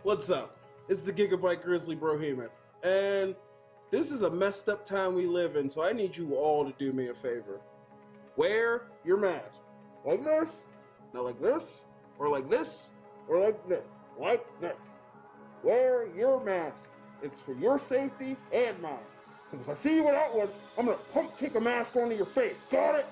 What's up? It's the Gigabyte Grizzly Brohemian, and this is a messed up time we live in, so I need you all to do me a favor. Wear your mask. Like this, not like this, or like this, or like this, like this. Wear your mask. It's for your safety and mine. If I see you without one, I'm gonna pump kick a mask onto your face. Got it?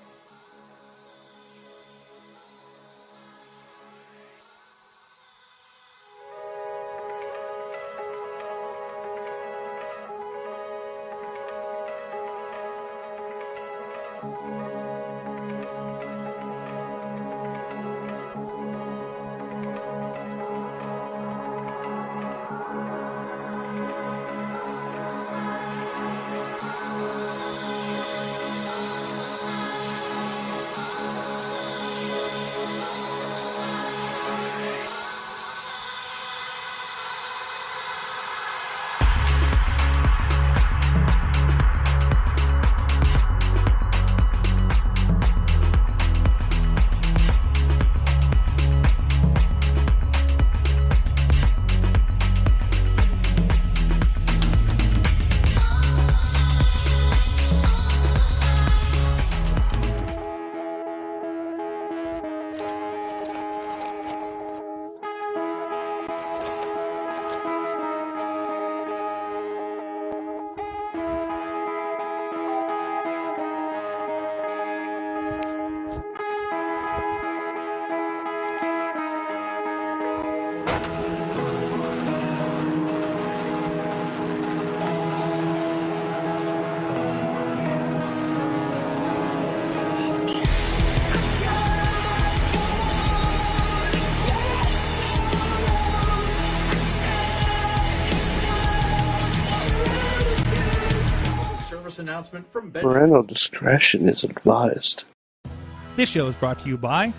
Announcement from Parental discretion is advised. This show is brought to you by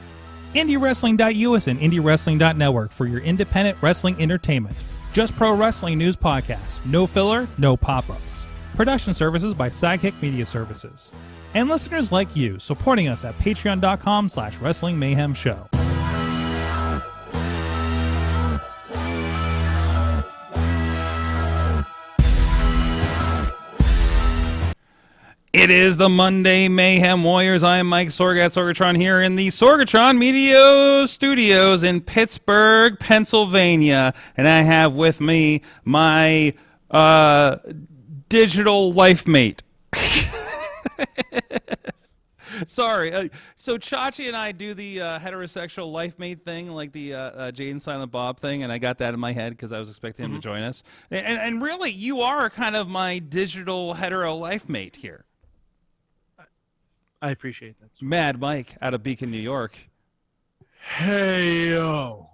IndieWrestling.us and IndieWrestling.network for your independent wrestling entertainment. Just Pro Wrestling News Podcast. No filler, no pop-ups. Production services by Sidekick Media Services. And listeners like you, supporting us at Patreon.com/Wrestling Mayhem Show. It is the Monday Mayhem Warriors. I am Mike Sorg at Sorgatron here in the Sorgatron Media Studios in Pittsburgh, Pennsylvania. And I have with me my digital life mate. Sorry. So Chachi and I do the heterosexual life mate thing, like the Jay and Silent Bob thing, and I got that in my head because I was expecting him to join us. And really, you are kind of my digital hetero life mate here. I appreciate that. Mad Mike out of Beacon, New York. Hey, yo.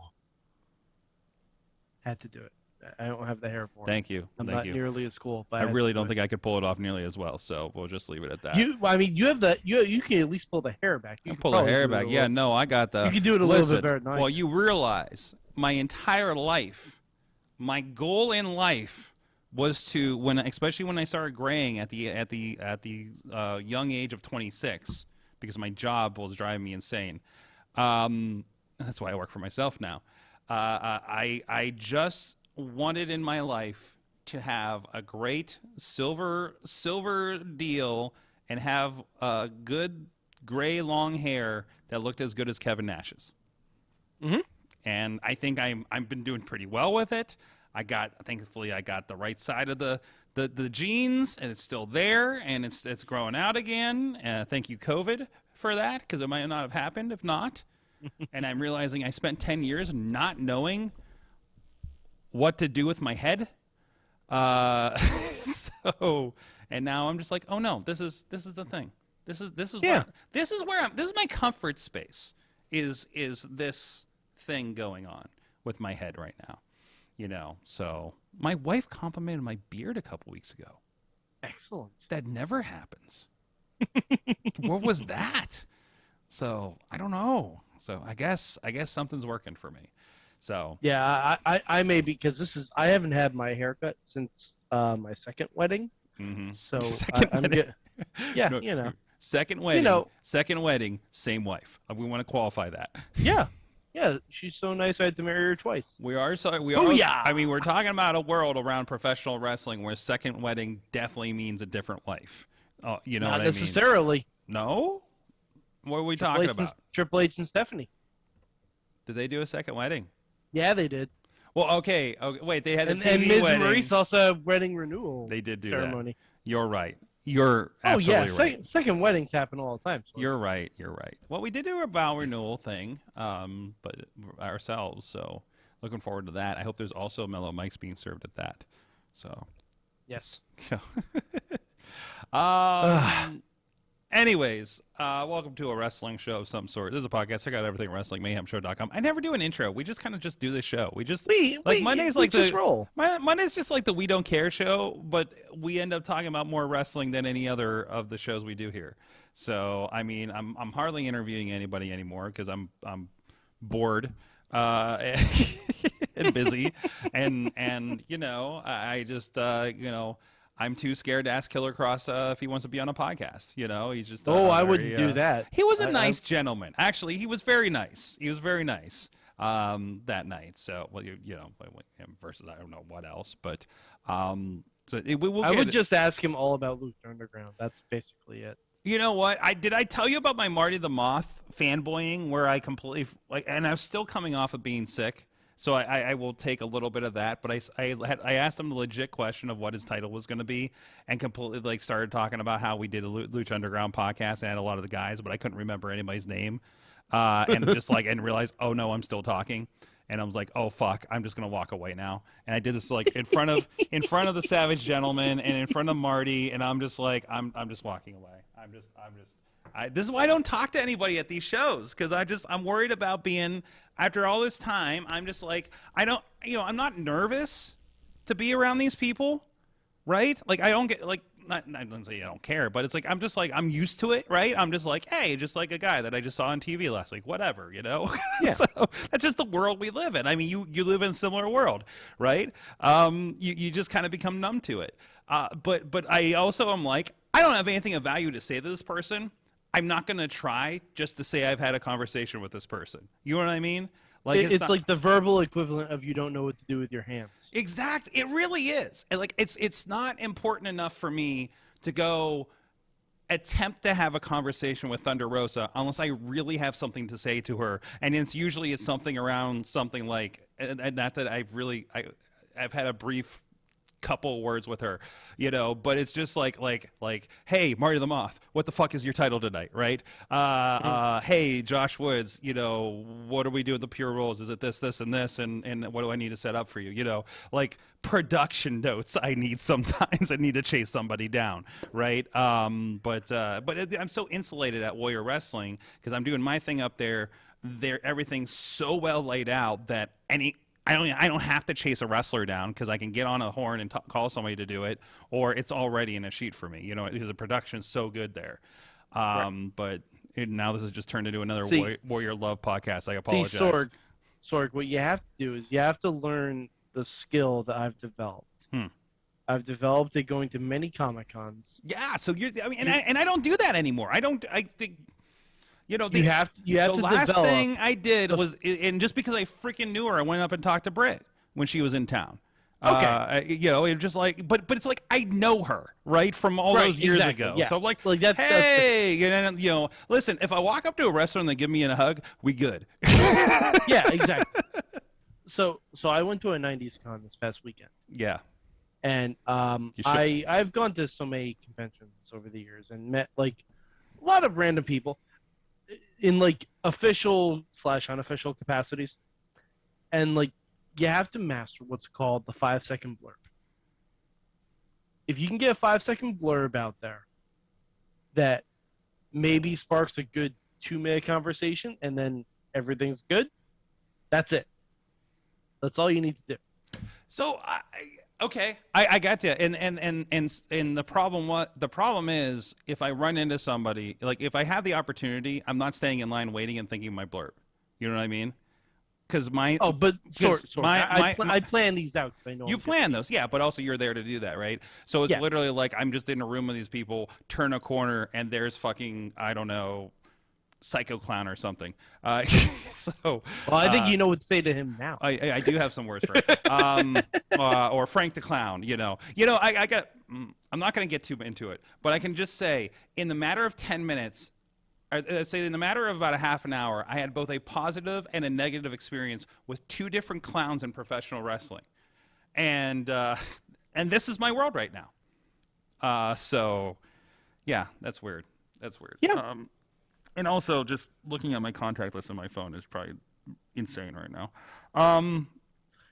Had to do it. I don't have the hair for it. Thank you. I'm Thank not you. nearly as cool. But I really don't think I could pull it off nearly as well, so we'll just leave it at that. You have the you can at least pull the hair back. You can pull the hair back. Yeah, no, I got the. You can do it a little bit better than I can. Well, you realize my entire life, my goal in life was to especially when I started graying at the young age of 26, because my job was driving me insane. That's why I work for myself now. I just wanted in my life to have a great silver deal and have good gray long hair that looked as good as Kevin Nash's. Mm-hmm. And I think I've been doing pretty well with it. Thankfully, I got the right side of the genes, and it's still there, and it's growing out again. Thank you, COVID, for that, because it might not have happened if not. And I'm realizing I spent 10 years not knowing what to do with my head. And now I'm just like, oh no, this is the thing. This is my comfort space. Is this thing going on with my head right now? You know, so my wife complimented my beard a couple weeks ago. Excellent. That never happens. What was that? So I don't know. So I guess something's working for me. So yeah, I may be, because I haven't had my haircut since my second wedding. Mm-hmm. So I'm good. Yeah, no, you know. Second wedding. You know, second wedding, same wife. We want to qualify that. Yeah. Yeah, she's so nice I had to marry her twice. We are. Booyah! I mean, we're talking about a world around professional wrestling where second wedding definitely means a different wife. Oh, you know Not what I mean? necessarily. No? What are we talking about? Triple H and Stephanie. Did they do a second wedding? Yeah, they did. Well, okay. Wait, they had a And TV Miz wedding. and Maurice also have wedding renewal. They did do ceremony. that. You're right. You're absolutely right. Second weddings happen all the time. So. You're right. You're right. Well, we did do a vow renewal thing, but ourselves. So looking forward to that. I hope there's also Mellow Mike's being served at that. So. Yes. So. Anyways, welcome to a wrestling show of some sort. This is a podcast. Check out everything at WrestlingMayhemShow.com. I never do an intro. We just kind of just do this show. We just Monday's like the roll. Monday's just like the We Don't Care show, but we end up talking about more wrestling than any other of the shows we do here. So I mean, I'm hardly interviewing anybody anymore because I'm bored and busy, and you know I just I'm too scared to ask Killer Cross if he wants to be on a podcast. You know, he's just I wouldn't do that. He was a nice gentleman. Actually, he was very nice. He was very nice that night. So, well, you know, him versus I don't know what else, but so I would just ask him all about Lucha Underground. That's basically it. You know what? I tell you about my Marty the Moth fanboying where I completely and I'm still coming off of being sick. So I will take a little bit of that, but I asked him the legit question of what his title was going to be, and completely started talking about how we did a Lucha Underground podcast and had a lot of the guys, but I couldn't remember anybody's name, and just and realized, oh no, I'm still talking, and I was like, oh fuck, I'm just gonna walk away now, and I did this in front of the Savage Gentleman and in front of Marty, and I'm just I'm just walking away. This is why I don't talk to anybody at these shows, because I'm worried about being, after all this time, I'm just I'm not nervous to be around these people, right? Like I don't get I don't say I don't care, but it's I'm used to it, right? I'm just hey, just like a guy that I just saw on TV last week, whatever, you know? Yeah. So that's just the world we live in. I mean, you live in a similar world, right? You just kind of become numb to it. But I also am I don't have anything of value to say to this person. I'm not going to try just to say I've had a conversation with this person. You know what I mean? It's like the verbal equivalent of you don't know what to do with your hands. Exactly. It really is. And it's not important enough for me to go attempt to have a conversation with Thunder Rosa unless I really have something to say to her. And it's something around something and not that I've had a brief couple words with her, you know, but it's just hey, Marty the Moth, what the fuck is your title tonight, right? Hey, Josh Woods, you know, what do we do with the Pure Rules? Is it this, and this, and what do I need to set up for you? You know, production notes I need sometimes. I need to chase somebody down, right? But I'm so insulated at Warrior Wrestling because I'm doing my thing up there. Everything's so well laid out that I don't have to chase a wrestler down because I can get on a horn and call somebody to do it, or it's already in a sheet for me. You know, because the production's so good there. Right. But now this has just turned into another Warrior Love podcast. I apologize. Sorg, what you have to do is you have to learn the skill that I've developed. I've developed it going to many Comic-Cons. Yeah, so I don't do that anymore. I think. You know, the last thing I did was, and just because I freaking knew her, I went up and talked to Britt when she was in town. Okay. You know, it just but it's I know her, right, from all those years ago. Yeah. So that's, hey, you know, listen, if I walk up to a wrestler and they give me a hug, we good. Yeah, exactly. So I went to a 90s con this past weekend. Yeah. And I've gone to so many conventions over the years and met a lot of random people in official / unofficial capacities, and you have to master what's called the 5-second blurb. If you can get a 5-second blurb out there that maybe sparks a good 2-minute conversation and then everything's good, that's it. That's all you need to do. So okay, I got you. And the problem is if I run into somebody, if I have the opportunity, I'm not staying in line waiting and thinking my blurb. You know what I mean? Because I plan these out. I know you plan those, yeah, but also you're there to do that, right? So it's literally I'm just in a room with these people, turn a corner, and there's fucking, I don't know, psycho clown or something. So, well, I think you know what to say to him now. I do have some words for it. Or Frank the Clown. I got. I'm not going to get too into it, but I can just say, in the matter of 10 minutes, say in the matter of about a half an hour, I had both a positive and a negative experience with 2 different clowns in professional wrestling, and this is my world right now. So, yeah, that's weird. That's weird. Yeah. And also, just looking at my contact list on my phone is probably insane right now. I'm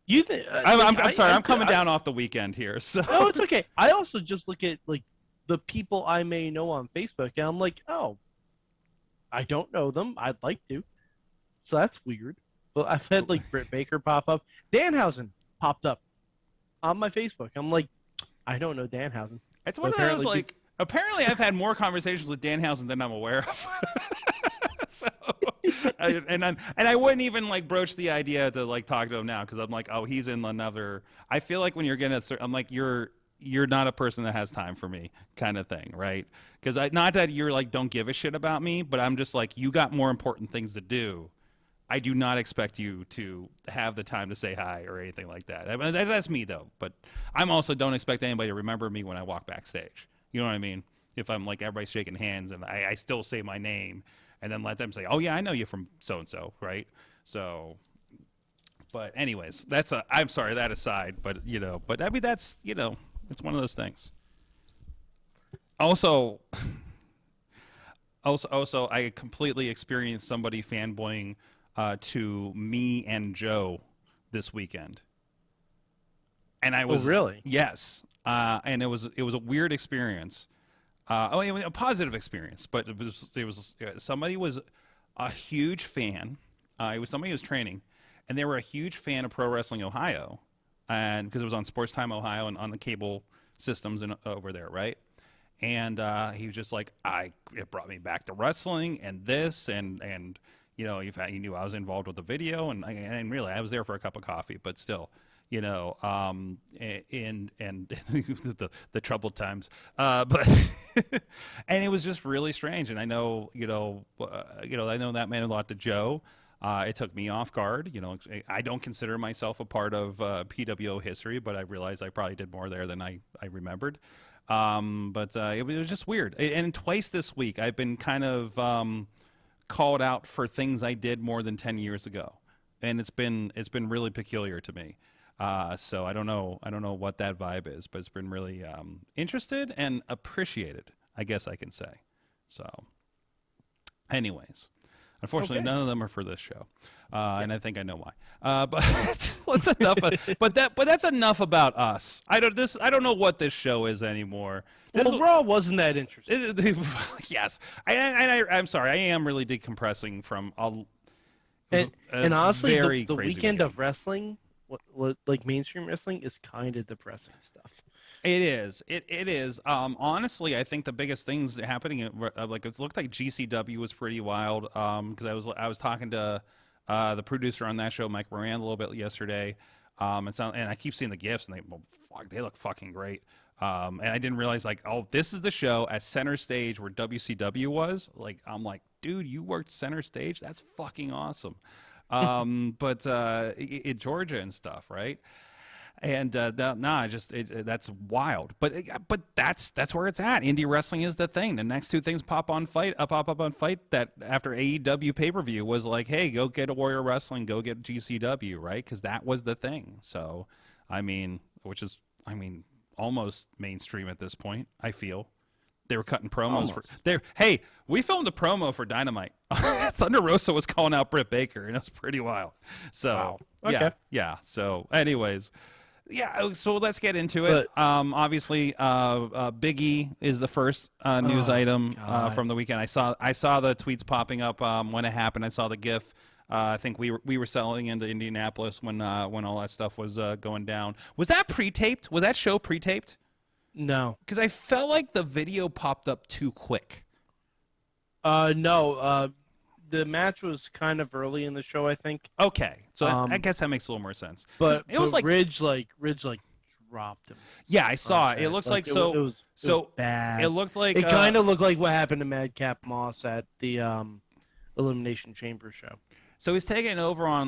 sorry, I'm coming down off the weekend here. So. No, it's okay. I also just look at like the people I may know on Facebook, and I'm like, oh, I don't know them. I'd like to. So that's weird. But I've had like Britt Baker pop up. Danhausen popped up on my Facebook. I'm like, I don't know Danhausen. It's one of those like. Apparently, I've had more conversations with Danhausen than I'm aware of. So, and I wouldn't even like broach the idea to like talk to him now because I'm like, oh, he's in another. I feel like when you're gonna, I'm like, you're not a person that has time for me, kind of thing, right? Because not that you're like don't give a shit about me, but I'm just like you got more important things to do. I do not expect you to have the time to say hi or anything like that. I mean, that's me though, but I'm also don't expect anybody to remember me when I walk backstage. You know what I mean? If I'm like everybody's shaking hands and I still say my name and then let them say, oh yeah, I know you from so-and-so, right? So, but anyways, I'm sorry, that aside, but I mean, that's, it's one of those things. Also, I completely experienced somebody fanboying to me and Joe this weekend. And I was really? Yes. And it was a weird experience. A positive experience, but it was somebody was a huge fan. It was somebody who was training, and they were a huge fan of Pro Wrestling Ohio, and because it was on Sports Time Ohio and on the cable systems over there, right? And he was just like, it brought me back to wrestling and this and he knew I was involved with the video and really I was there for a cup of coffee, but still. And the troubled times, but and it was just really strange. And I know, I know that meant a lot to Joe. It took me off guard. I don't consider myself a part of PWO history, but I realized I probably did more there than I remembered. But it was just weird. And twice this week, I've been kind of called out for things I did more than 10 years ago, and it's been really peculiar to me. So I don't know what that vibe is, but it's been really interested and appreciated, I guess I can say. So, anyways, unfortunately, none of them are for this show, and I think I know why. But that's enough. But that's enough about us. I don't know what this show is anymore. Raw wasn't that interesting. Yes, I'm sorry. I am really decompressing from and honestly, the crazy weekend of wrestling. What like mainstream wrestling is kind of depressing stuff. It is. It is. Honestly, I think the biggest things happening, like it looked like GCW was pretty wild. Because I was talking to the producer on that show, Mike Moran, a little bit yesterday. And I keep seeing the gifs, and they look fucking great. And I didn't realize this is the show at center stage where WCW was. Like I'm like, dude, you worked center stage? That's fucking awesome. But in Georgia and stuff, right? And that's wild. But that's where it's at. Indie wrestling is the thing. The next two things pop up on Fight that after AEW pay-per-view was like, hey, go get a Warrior Wrestling, go get GCW, right? Because that was the thing. So, which is almost mainstream at this point. I feel. They were cutting promos Hey, we filmed a promo for Dynamite. Thunder Rosa was calling out Britt Baker, and it was pretty wild. So, wow. Okay. Yeah. So, anyways, yeah. So let's get into it. Obviously, Big E is the first news item from the weekend. I saw the tweets popping up when it happened. I saw the GIF. I think we were selling into Indianapolis when all that stuff was going down. Was that pre-taped? Was that show pre-taped? No, because I felt like the video popped up too quick. No, the match was kind of early in the show, I think. Okay, so I guess that makes a little more sense. But it was like Ridge dropped him. Yeah, I saw it. It looks like so. It was bad. It looked like it kind of looked like what happened to Madcap Moss at the Elimination Chamber show. So he's taking over on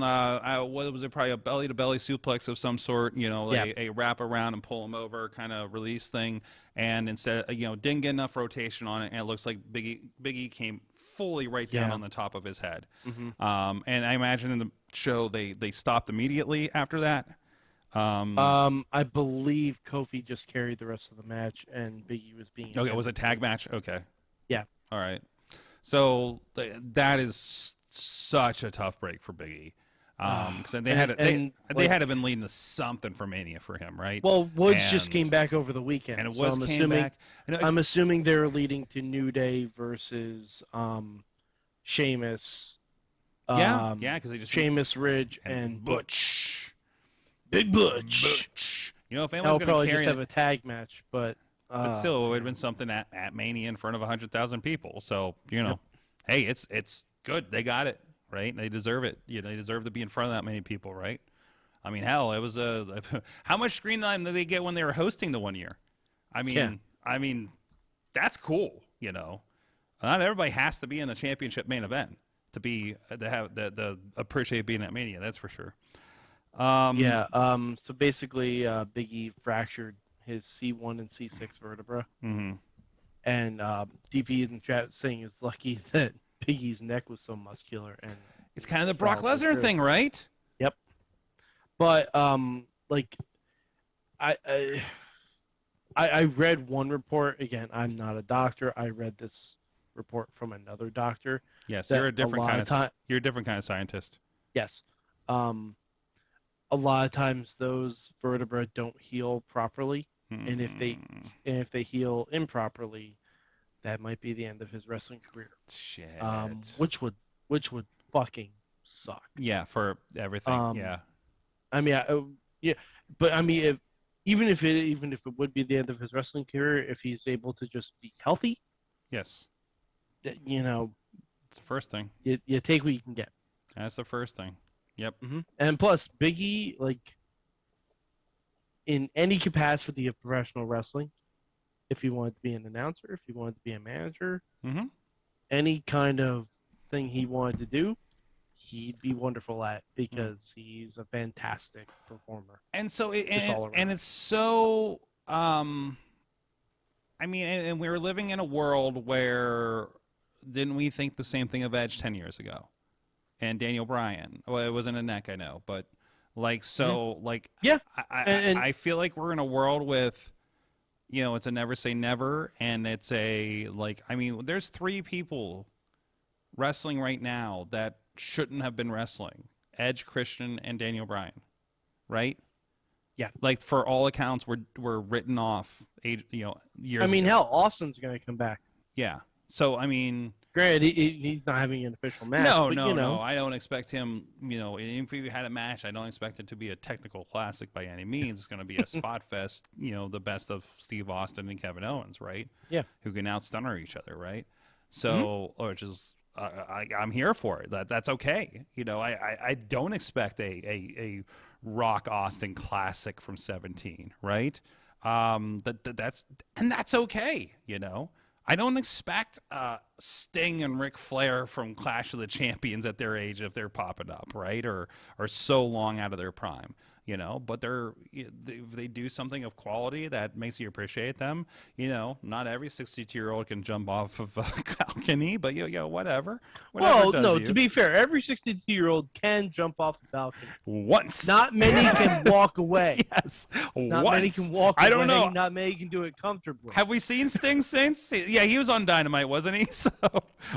what was it? Probably a belly to belly suplex of some sort. You know, a wrap around and pull him over kind of release thing. And instead, didn't get enough rotation on it, and it looks like Big E came fully right down on the top of his head. Mm-hmm. And I imagine in the show they stopped immediately after that. I believe Kofi just carried the rest of the match, and Big E was being. Okay, it was a tag match. Okay. Yeah. All right. So that is such a tough break for Big E. Because they had to been leading to something for Mania for him, right? Well, Woods just came back over the weekend, and Woods came back. I'm assuming they're leading to New Day versus Sheamus. Because they just Sheamus, Ridge, and Butch. Big Butch. If anyone's going to carry just have a tag match, but still, it would have been something at Mania in front of 100,000 people. So hey, it's good. They got it. Right? They deserve it. They deserve to be in front of that many people, right? I mean, hell, it was how much screen time did they get when they were hosting the one year? I mean, that's cool. Not everybody has to be in the championship main event to appreciate being at Mania. That's for sure. So basically, Big E fractured his C1 and C6 vertebra, and DP in the chat saying it's lucky that Big E's neck was so muscular, and it's kind of the Brock Lesnar thing, right? Yep. But I read one report. Again, I'm not a doctor. I read this report from another doctor. Yes, you're a different kind of scientist. Yes. A lot of times those vertebrae don't heal properly, and if they heal improperly, that might be the end of his wrestling career. Shit. Which would fucking suck. Yeah, for everything. Yeah. I mean, but I mean, even if it would be the end of his wrestling career, if he's able to just be healthy, yes, it's the first thing. You take what you can get. That's the first thing. Yep. Mm-hmm. And plus, Big E, in any capacity of professional wrestling, if he wanted to be an announcer, if he wanted to be a manager, any kind of thing he wanted to do, he'd be wonderful at, because he's a fantastic performer. And so, it's so, and we were living in a world where, didn't we think the same thing of Edge 10 years ago? And Daniel Bryan. Well, it wasn't a neck, I know, but I feel like we're in a world with, it's a never say never, and it's there's 3 people wrestling right now that shouldn't have been wrestling: Edge, Christian, and Daniel Bryan, right? Yeah. For all accounts, we're written off, years ago. Hell, Austin's going to come back. Yeah. So, granted, he's not having an official match. No. I don't expect him, if we had a match, I don't expect it to be a technical classic by any means. It's going to be a spot fest, the best of Steve Austin and Kevin Owens, right? Yeah. Who can outstunner each other, right? So, I'm here for it. That's okay. I don't expect a Rock Austin classic from 17, right? That's okay, I don't expect Sting and Ric Flair from Clash of the Champions at their age if they're popping up, right? Or so long out of their prime, But they do something of quality that makes you appreciate them. Not every 62-year-old can jump off of a balcony, but whatever. Well, no, to be fair, every 62-year-old can jump off the balcony. Once. Not many can walk away. Yes, not once. Many can walk away. I don't know. Not many can do it comfortably. Have we seen Sting since? Yeah, he was on Dynamite, wasn't he? So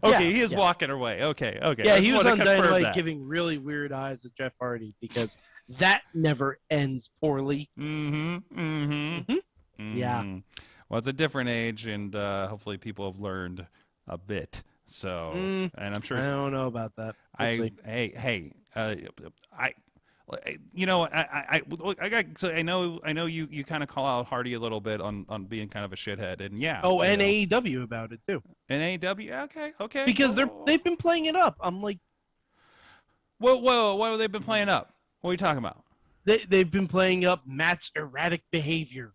okay, he is walking away. Okay. Yeah, he was on Dynamite giving really weird eyes at Jeff Hardy, because that never ends poorly. Yeah. Well, it's a different age, and hopefully people have learned a bit. So, and I'm sure I don't know about that. I know you kind of call out Hardy a little bit on being kind of a shithead, and yeah. Oh, and AEW about it too. And AEW, okay. Because they've been playing it up. I'm like, whoa, what have they been playing up? What are you talking about? They've been playing up Matt's erratic behavior.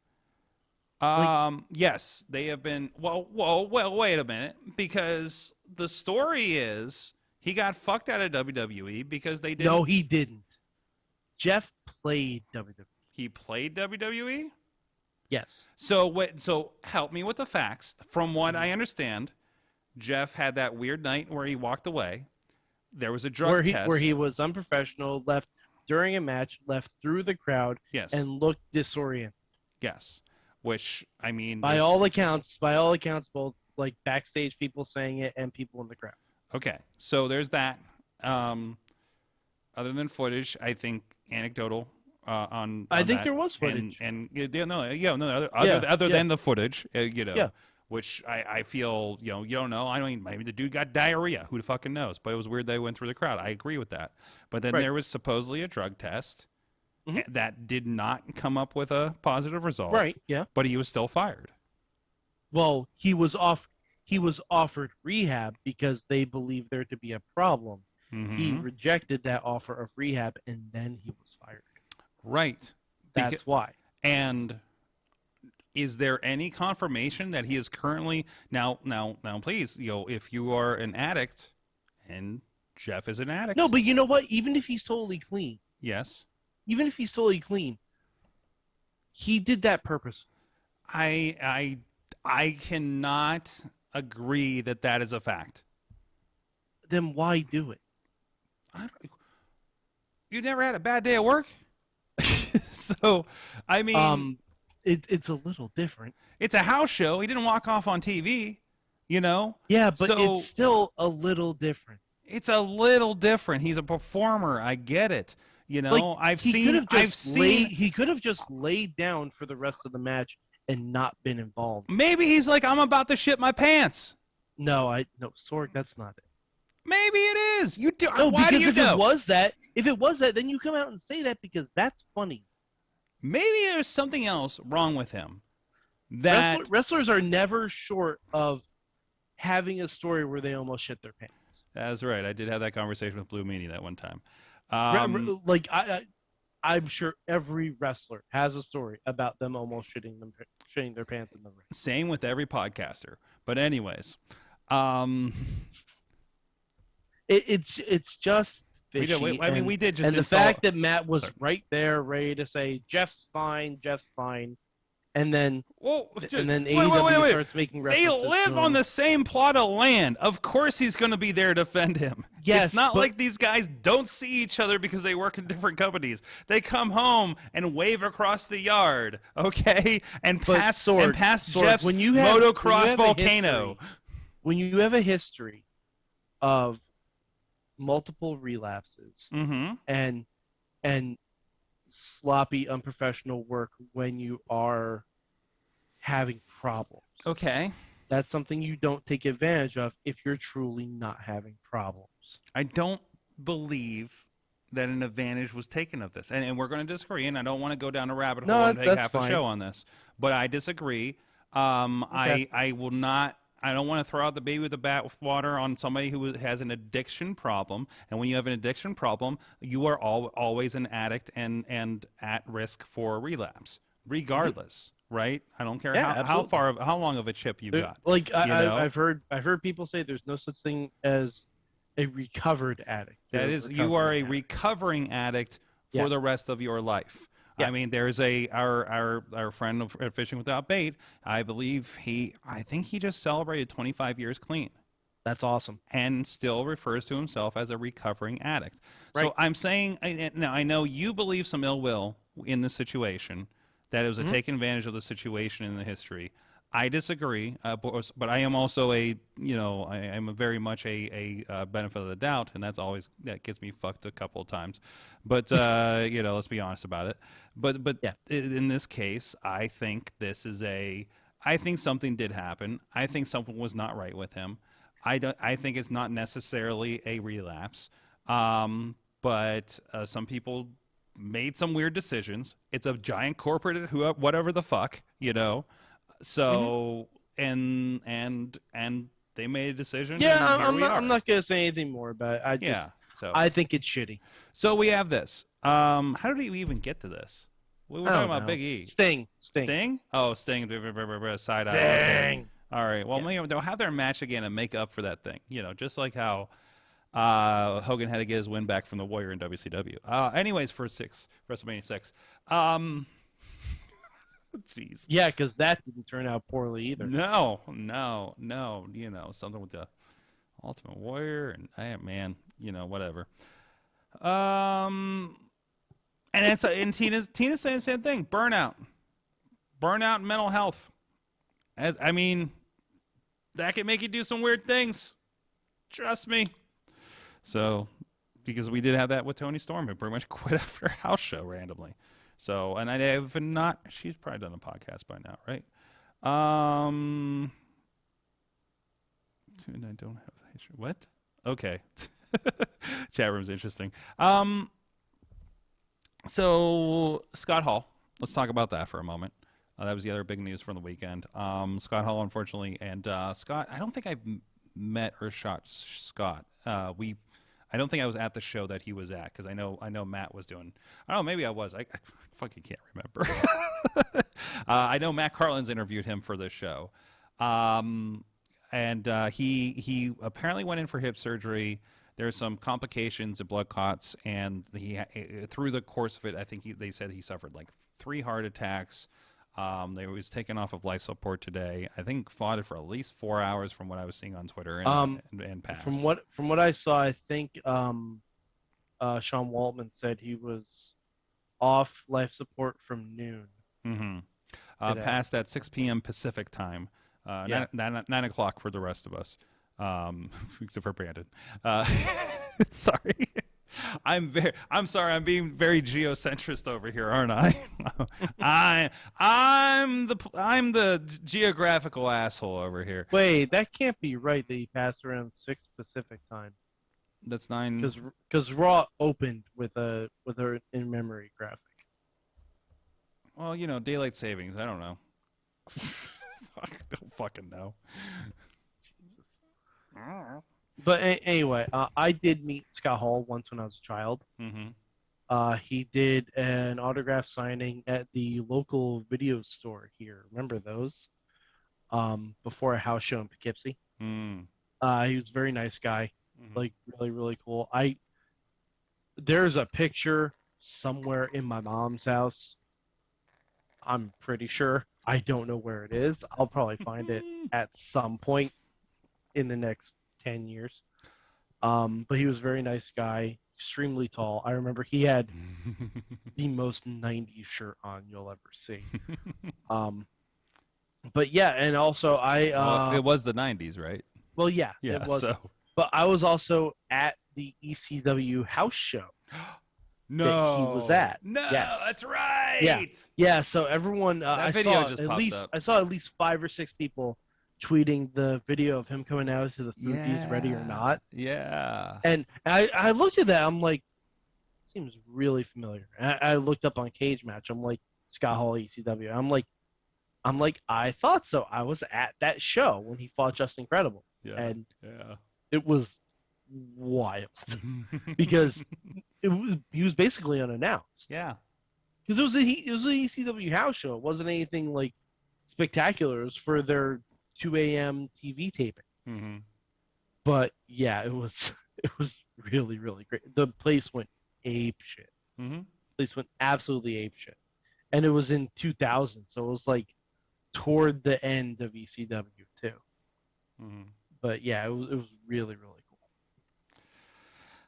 Yes, they have been. Well, wait a minute, because the story is He got fucked out of WWE because they didn't. No, he didn't. Jeff played WWE. He played WWE? Yes. So help me with the facts. From what I understand, Jeff had that weird night where he walked away. There was a drug test. Where he was unprofessional, left during a match, left through the crowd, yes, and looked disoriented. Yes. Which, I mean... By all accounts, both like backstage people saying it and people in the crowd. Okay, so there's that. Other than footage, I think anecdotal on I think that. there was footage. Other than the footage, Yeah. which I feel, you don't know. I mean, maybe the dude got diarrhea. Who the fucking knows? But it was weird they went through the crowd. I agree with that. But then there was supposedly a drug test that did not come up with a positive result. Right, yeah. But he was still fired. Well, he was offered rehab because they believed there to be a problem. Mm-hmm. He rejected that offer of rehab, and then he was fired. Right. That's why. And is there any confirmation that he is currently now? Please, if you are an addict, and Jeff is an addict. No, but you know what? Even if he's totally clean. Yes. Even if he's totally clean, he did that purpose. I cannot agree that is a fact. Then why do it? You never had a bad day at work? So, I mean... It's a little different. It's a house show. He didn't walk off on TV, Yeah, but it's still a little different. It's a little different. He's a performer. I get it. He could have just laid down for the rest of the match and not been involved. Maybe he's like, I'm about to shit my pants. No, Sorg, that's not it. Maybe it is. You do. No, why do you know? If it was that, then you come out and say that because that's funny. Maybe there's something else wrong with him. Wrestlers are never short of having a story where they almost shit their pants. That's right. I did have that conversation with Blue Meanie that one time. I'm sure every wrestler has a story about them almost shitting their pants in the ring. Same with every podcaster. But anyways, it's just fishy. We did just and the fact that Matt was right there, ready to say Jeff's fine, and then AEW starts making references. They live on the same plot of land. Of course, he's going to be there to defend him. Yes, it's not like these guys don't see each other because they work in different companies. They come home and wave across the yard, okay, and pass Jeff's motocross volcano. When you have a history of multiple relapses and sloppy, unprofessional work when you are having problems. Okay. That's something you don't take advantage of if you're truly not having problems. I don't believe that an advantage was taken of this. And we're going to disagree, and I don't want to go down a rabbit hole and take half a show on this. But I disagree. Okay. I will not... I don't want to throw out the baby with the bathwater on somebody who has an addiction problem. And when you have an addiction problem, you are always an addict and at risk for relapse, regardless, right? I don't care how long of a chip you got. Like I've heard people say there's no such thing as a recovered addict. That is, you are a recovering addict for the rest of your life. Yeah. I mean, there's our friend of Fishing Without Bait. I think he just celebrated 25 years clean. That's awesome. And still refers to himself as a recovering addict. Right. So I'm saying, now I know you believe some ill will in this situation, that it was a taking advantage of the situation in the history. I disagree, but I am also I'm very much a benefit of the doubt, and that gets me fucked a couple of times. But let's be honest about it. But in this case, I think I think something did happen. I think something was not right with him. I think it's not necessarily a relapse, but some people made some weird decisions. It's a giant corporate, whatever the fuck, So and they made a decision. Yeah, I'm not gonna say anything more about it. I think it's shitty. So we have this. How did we even get to this? We were talking about Big E. Sting. Oh, Sting. Side eye. Sting. Okay. All right. Well, they'll have their match again and make up for that thing. Just like how Hogan had to get his win back from the Warrior in WCW. Anyways, for WrestleMania 6. Jeez. Yeah, because that didn't turn out poorly either. No. You know, something with the Ultimate Warrior and man, you know, whatever. And Tina's saying the same thing. Burnout, and mental health. I mean, that can make you do some weird things. Trust me. So, because we did have that with Toni Storm, who pretty much quit after a house show randomly. So, and I have not. She's probably done a podcast by now, right? I don't have history. What? Okay. Chat room's interesting. So Scott Hall. Let's talk about that for a moment. That was the other big news from the weekend. Scott Hall, unfortunately, and Scott. I don't think I've met or shot Scott. I don't think I was at the show that he was at because I know Matt was doing. I don't know. Maybe I was. I fucking can't remember. I know Matt Carlin's interviewed him for this show, and he apparently went in for hip surgery. There's some complications and blood clots, and he through the course of it, I think they said he suffered like 3 heart attacks. They was taken off of life support today. I think fought it for at least 4 hours from what I was seeing on Twitter and passed. From what I saw, I think Sean Waltman said he was off life support from noon. Mm-hmm. Passed at 6 p.m. Pacific time. 9 o'clock for the rest of us, except for Brandon. Sorry. I'm sorry. I'm being very geocentrist over here, aren't I? I'm the geographical asshole over here. Wait, that can't be right. That he passed around 6 Pacific time. That's 9. Because Raw opened with a in memory graphic. Well, you know, daylight savings. I don't know. I don't fucking know. Jesus. But anyway, I did meet Scott Hall once when I was a child. Mm-hmm. He did an autograph signing at the local video store here. Remember those? Before a house show in Poughkeepsie. Mm. He was a very nice guy. Mm-hmm. Like, really, really cool. There's a picture somewhere in my mom's house. I'm pretty sure. I don't know where it is. I'll probably find it at some point in the next 10 years. But he was a very nice guy, extremely tall. I remember he had the most 90s shirt on you'll ever see. But yeah, and also well, it was the 90s, right? Well, yeah, yeah. It was. So. But I was also at the ECW house show. No, that he was at. No, yes. That's right. Yeah. So everyone, I saw at least 5 or 6 people tweeting the video of him coming out to the Fruities, Ready or Not. Yeah. And I looked at that. I'm like, seems really familiar. And I looked up on Cage Match. I'm like, Scott Hall ECW. I'm like, I thought so. I was at that show when he fought Just Incredible. Yeah. And yeah. It was wild because he was basically unannounced. Yeah. Because it was an ECW house show. It wasn't anything like spectacular. It was for their 2 a.m. TV taping. Mm-hmm. But yeah, it was really, really great. The place went ape shit. Mm-hmm. The place went absolutely ape shit. And it was in 2000, so it was like toward the end of ECW too. Mm-hmm. But yeah, it was really, really cool.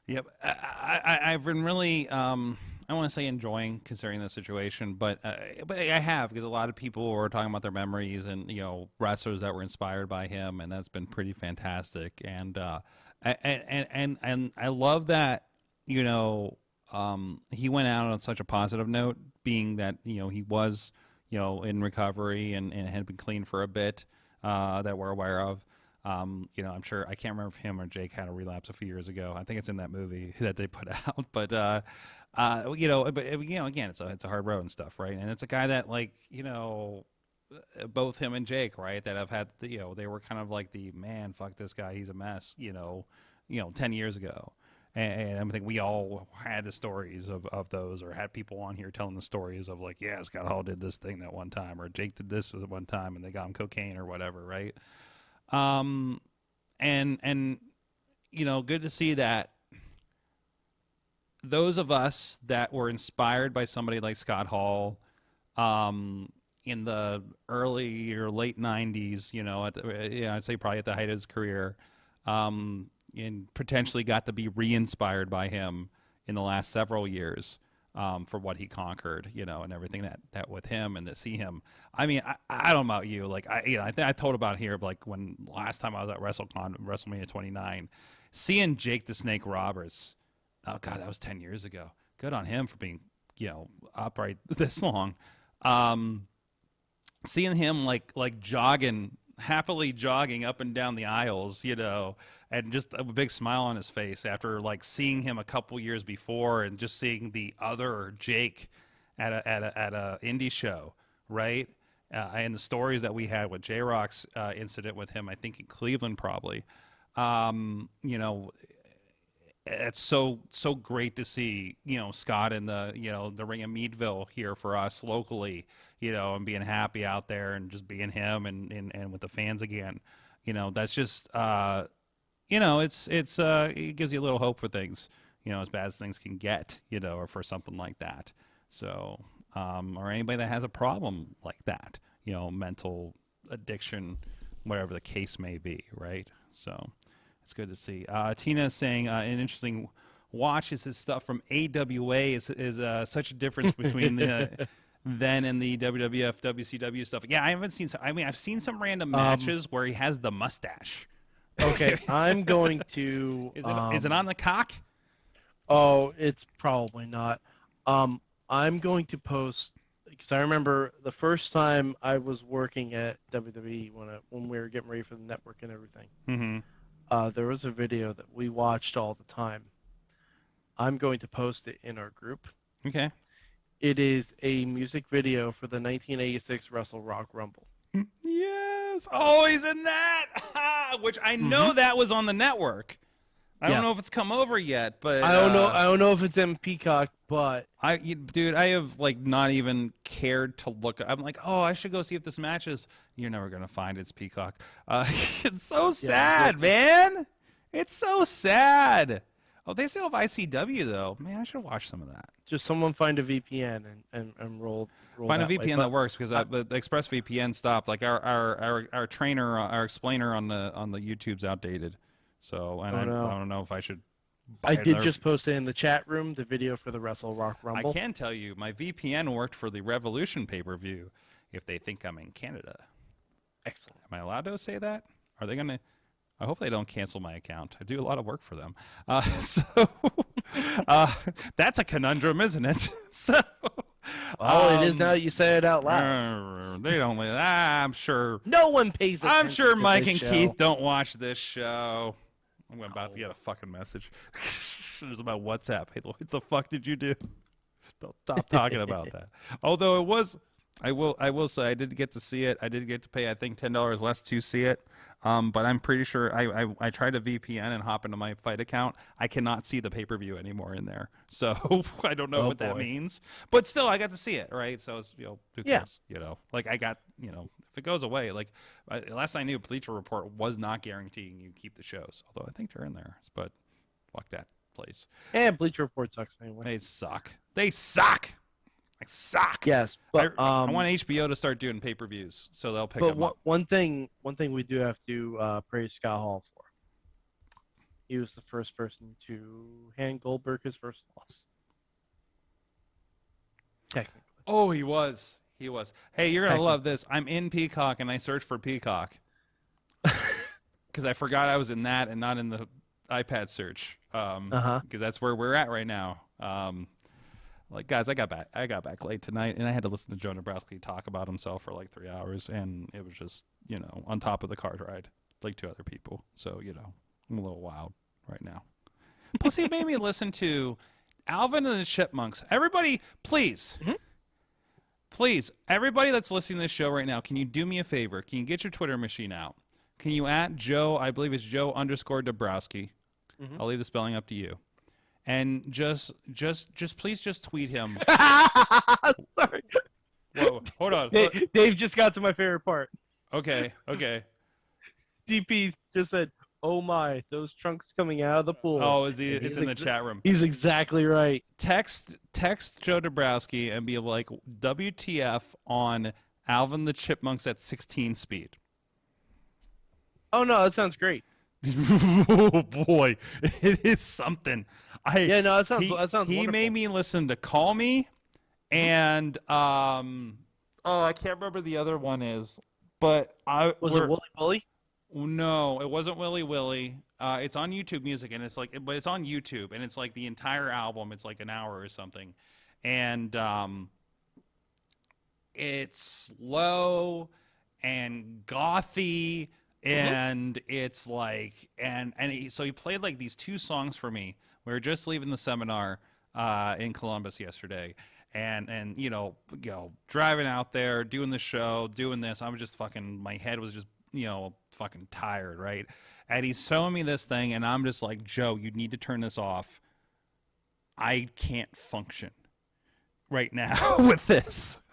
Yep. I've been really I want to say enjoying considering the situation, but I have, because a lot of people were talking about their memories and, you know, wrestlers that were inspired by him, and that's been pretty fantastic. And I love that, you know, he went out on such a positive note, being that, you know, he was, you know, in recovery and had been clean for a bit, that we're aware of. You know, I'm sure, I can't remember if him or Jake had a relapse a few years ago. I think it's in that movie that they put out, but you know, again, it's a hard road and stuff, right? And it's a guy that, like, you know, both him and Jake, right, that have had, you know, they were kind of like the, man, fuck this guy, he's a mess, you know, 10 years ago. And I think we all had the stories of those, or had people on here telling the stories of, like, yeah, Scott Hall did this thing that one time, or Jake did this one time and they got him cocaine or whatever, right? And good to see that those of us that were inspired by somebody like Scott Hall in the early or late 90s, I'd say probably at the height of his career, and potentially got to be re-inspired by him in the last several years for what he conquered, and everything that with him, and to see him. I mean, I don't know about you. Like, I think I told about here, like, when last time I was at WrestleMania 29, seeing Jake the Snake Roberts. Oh God, that was 10 years ago. Good on him for being, upright this long. Seeing him like happily jogging up and down the aisles, and just a big smile on his face after like seeing him a couple years before, and just seeing the other Jake at a indie show, right? And the stories that we had with J-Rock's incident with him, I think in Cleveland probably. It's so great to see, Scott in the ring of Meadville here for us locally, and being happy out there and just being him and with the fans again. That's just, it gives you a little hope for things, as bad as things can get, or for something like that. So, or anybody that has a problem like that, mental addiction, whatever the case may be, right? So. It's good to see. Tina is saying an interesting watch is his stuff from AWA is such a difference between the then and the WWF, WCW stuff. Yeah, I haven't seen. I've seen some random matches where he has the mustache. Okay, I'm going to. Is it on the cock? Oh, it's probably not. I'm going to post because I remember the first time I was working at WWE when we were getting ready for the network and everything. Mm-hmm. There was a video that we watched all the time. I'm going to post it in our group. Okay. It is a music video for the 1986 Wrestle Rock Rumble. Yes. Oh, he's in that. Which I know that was on the network. I don't know if it's come over yet, but I don't know if it's in Peacock, but I have like not even cared to look. I'm like, oh, I should go see if this matches. You're never gonna find it's Peacock. It's so sad, man. It's so sad. Oh, they still have ICW though. Man, I should watch some of that. Just someone find a VPN and roll. Find a that VPN way. that works because the ExpressVPN stopped. Like our trainer, our explainer on the YouTube's outdated. So and I don't know if I should. I did just post it in the chat room, the video for the Wrestle Rock Rumble. I can tell you, my VPN worked for the Revolution pay-per-view. If they think I'm in Canada, Excellent. Am I allowed to say that? Are they gonna? I hope they don't cancel my account. I do a lot of work for them. That's a conundrum, isn't it? So. Oh, it is now that you say it out loud. They don't. I'm sure. No one pays attention. I'm sure Mike and show. Keith don't watch this show. I'm about to get a fucking message. It's about WhatsApp. Hey, what the fuck did you do? Don't stop talking about that. Although it was, I will say I did get to see it. I did get to pay I think $10 less to see it. But I'm pretty sure I tried to VPN and hop into my Fight account. I cannot see the pay-per-view anymore in there. So I don't know what that means. But still, I got to see it, right? So it's, who cares? Like I got, if it goes away, like last I knew, Bleacher Report was not guaranteeing you keep the shows. Although I think they're in there. But fuck that place. And Bleacher Report sucks anyway. They suck. They suck. I suck. Yes, but I want HBO to start doing pay-per-views, so they'll pick them up. One thing we do have to praise Scott Hall for. He was the first person to hand Goldberg his first loss. Technically. Oh, he was. He was. Hey, you're gonna love this. I'm in Peacock, and I searched for Peacock because I forgot I was in that and not in the iPad search. Because that's where we're at right now. Like, guys, I got back late tonight, and I had to listen to Joe Nebraska talk about himself for like 3 hours, and it was just, on top of the car ride, like 2 other people. So, I'm a little wild right now. Plus, he made me listen to Alvin and the Chipmunks. Everybody, please, everybody that's listening to this show right now, can you do me a favor? Can you get your Twitter machine out? Can you at Joe, I believe it's Joe_Dabrowski. I'll leave the spelling up to you. And just please just tweet him. Sorry. Whoa, hold on. Dave just got to my favorite part. Okay. DP just said, Oh my, those trunks coming out of the pool. Oh, it's in the chat room. He's exactly right. Text Joe Dabrowski and be like, WTF on Alvin the Chipmunks at 16 speed. Oh no, that sounds great. Oh boy, it is something. That sounds He wonderful. made me listen to Call Me, and I can't remember the other one is, but it Wooly Bully? No, it wasn't Willy Willy. It's on YouTube Music, and but it's on YouTube, and it's like the entire album. It's like an hour or something, and it's slow and gothy, and it's like, so he played like these two songs for me. We were just leaving the seminar in Columbus yesterday, and driving out there, doing the show, doing this. I was just my head was just fucking tired, right? And he's showing me this thing, and I'm just like, Joe, you need to turn this off. I can't function right now with this.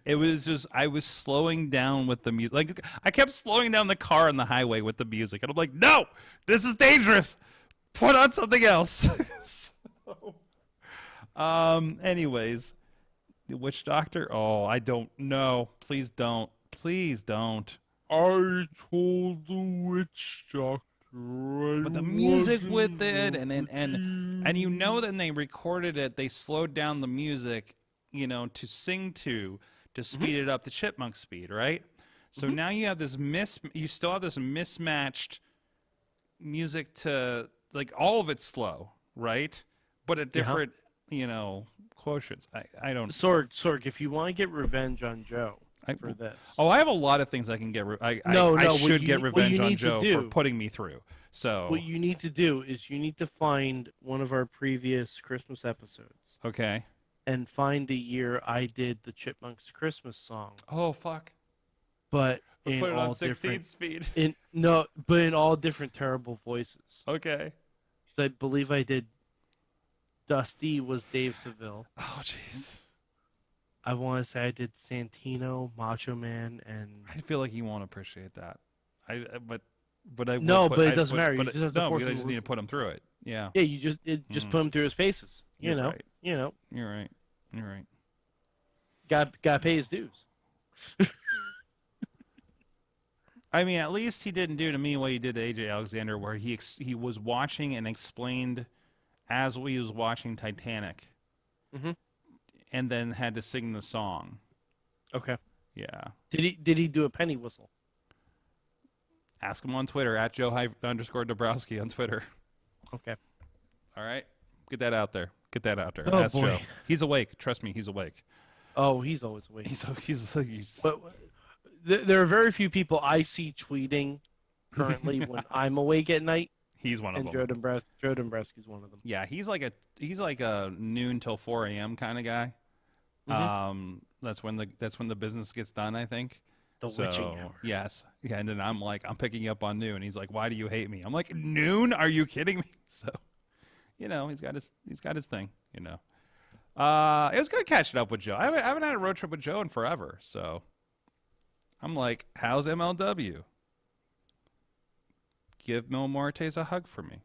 It was just, I was slowing down with the music. Like, I kept slowing down the car on the highway with the music, and I'm like, no, this is dangerous. Put on something else. Anyways, the Witch Doctor. Oh, I don't know. Please don't. Please don't. I told the Witch Doctor. But the music with it, and then they recorded it. They slowed down the music, to sing to speed it up to chipmunk speed, right? So now you have this you still have this mismatched music to, like, all of it's slow, right? But at different, quotients. I don't. Sorg, if you want to get revenge on Joe for this. Oh, I have a lot of things I can get. I should get revenge on Joe for putting me through. So what you need to do is you need to find one of our previous Christmas episodes. Okay. And find the year I did the Chipmunks Christmas song. Oh fuck! But we'll in put it all on 16 speed. But in all different terrible voices. Okay. I believe I did. Dusty was Dave Seville. Oh jeez. I want to say I did Santino, Macho Man, and I feel like you won't appreciate that. But it doesn't matter. Because I just need to put him through it. Yeah. Yeah, you just put him through his paces. You're right. You're right. You're right. Got to pay his dues. I mean, at least he didn't do to me what he did to AJ Alexander, where he was watching and explained as we was watching Titanic, and then had to sing the song. Okay. Yeah. Did he do a penny whistle? Ask him on Twitter at Joe_Dabrowski on Twitter. Okay. All right. Get that out there. Oh, Ask boy. Joe. He's awake. Trust me, he's awake. Oh, he's always awake. He's But there are very few people I see tweeting currently when I'm awake at night. He's one of them. Joe Dombrowski's one of them. Yeah, he's like a noon till 4 a.m. kind of guy. That's when the business gets done, I think. The witching hour. Yes. Yeah, and then I'm picking you up on noon. He's like, why do you hate me? I'm like, noon? Are you kidding me? So, he's got his thing. It was good catching up with Joe. I haven't had a road trip with Joe in forever. So, I'm like, how's MLW? Give Mil Muertes a hug for me.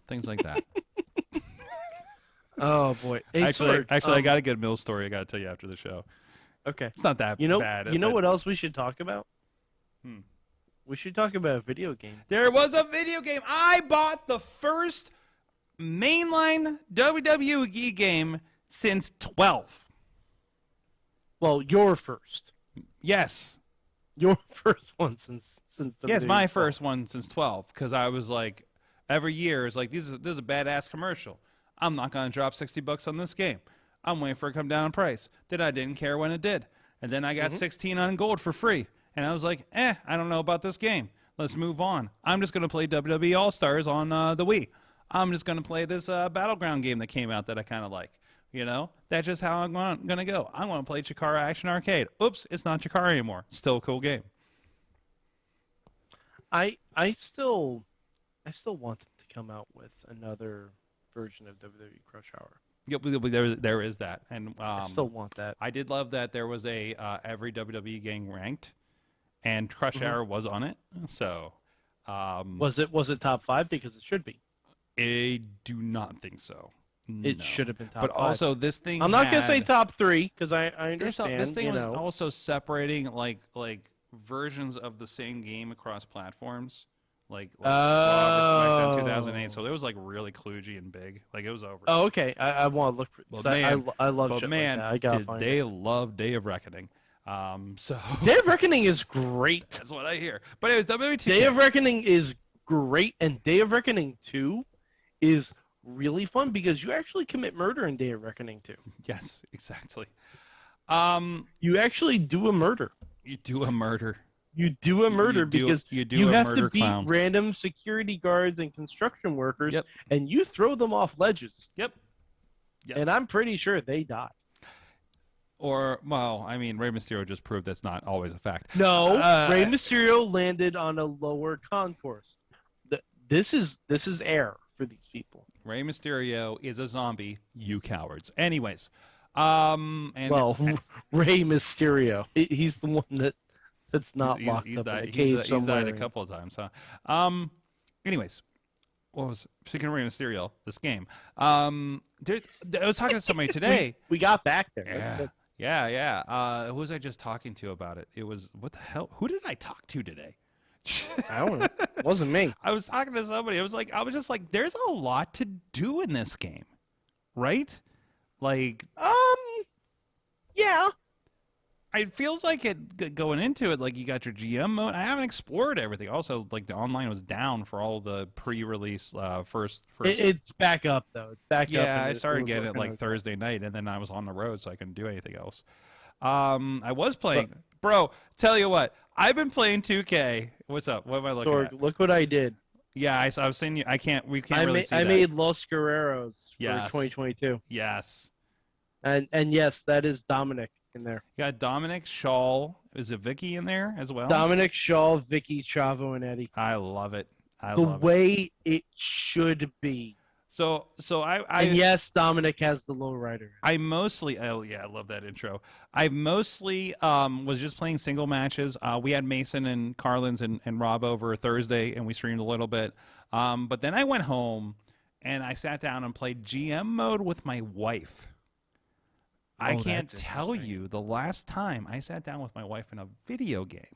Things like that. Oh boy! Hey, actually, Sorg, I got a good Mill story. I got to tell you after the show. Okay. It's not that bad. You know what else we should talk about? We should talk about a video game. There was a video game. I bought the first mainline WWE game since 12. Well, your first. Yes. Your first one since the Yes, my first one since 12, because I was like, every year is like, this is a badass commercial. I'm not going to drop $60 on this game. I'm waiting for it to come down in price. Then I didn't care when it did. And then I got 16 on gold for free. And I was like, I don't know about this game. Let's move on. I'm just going to play WWE All-Stars on the Wii. I'm just going to play this Battleground game that came out that I kind of like. That's just how I'm going to go. I'm going to play Chikara Action Arcade. Oops, it's not Chikara anymore. Still a cool game. I still want them to come out with another version of WWE Crush Hour. Yep, there is that, and I still want that. I did love that there was every WWE game ranked, and Crush Hour was on it. So, Was it top 5? Because it should be. I do not think so. It No. should have been top But 5. also, this thing. I'm not gonna say had- top 3 because I understand. This thing you was know. also separating like versions of the same game across platforms, like Raw vs. SmackDown 2008. So it was like really kludgy and big. Like it was over. Oh, okay. I want to look for. Well, 'cause man, I love but shit man, like that. I gotta did find they it. love Day of Reckoning? So Day of Reckoning is great. that's what I hear. But anyways, WWE 2K. Day of Reckoning is great, and Day of Reckoning 2 is really fun because you actually commit murder in Day of Reckoning 2. Yes, exactly. You actually do a murder. You do a murder. You do a murder because you do you a have murder to beat clown. random security guards and construction workers, Yep. and you throw them off ledges. Yep. Yep. And I'm pretty sure they die. Or well, I mean, Rey Mysterio just proved that's not always a fact. No, Rey Mysterio landed on a lower concourse. This is air for these people. Rey Mysterio is a zombie. You cowards. Anyways, and Well, Rey Mysterio, he's the one that's not locked he's up died, in a cave he's somewhere. died a couple of times, huh? Anyways, speaking of Rey Mysterio, this game. I was talking to somebody today. We got back there. That's good. Yeah. Who was I just talking to about it? It was what the hell? Who did I talk to today? I don't know. It wasn't me. I was talking to somebody. I was just like, there's a lot to do in this game, right? Like, yeah. it feels like going into it, like you got your GM mode. I haven't explored everything. Also, like the online was down for all the pre-release first. It's back up though. It's back up. Yeah, and I started we're getting it working like on Thursday night, and then I was on the road, so I couldn't do anything else. I was playing, bro. Tell you what, I've been playing 2K. What's up? What am I looking at? Look what I did. Yeah, I was saying you. We can't really see I that. made Los Guerreros for Yes. 2022. Yes. And yes, that is Dominic in there. You got Dominic, Shaw. Is it Vicky in there as well? Dominic, Shaw, Vicky, Chavo, and Eddie. I love it. I The love it. way it should be. So I And yes, Dominic has the lowrider. I mostly, oh yeah, I love that intro. I mostly was just playing single matches. We had Mason and Carlins and Rob over Thursday, and we streamed a little bit. But then I went home and I sat down and played GM mode with my wife. I can't tell you the last time I sat down with my wife in a video game.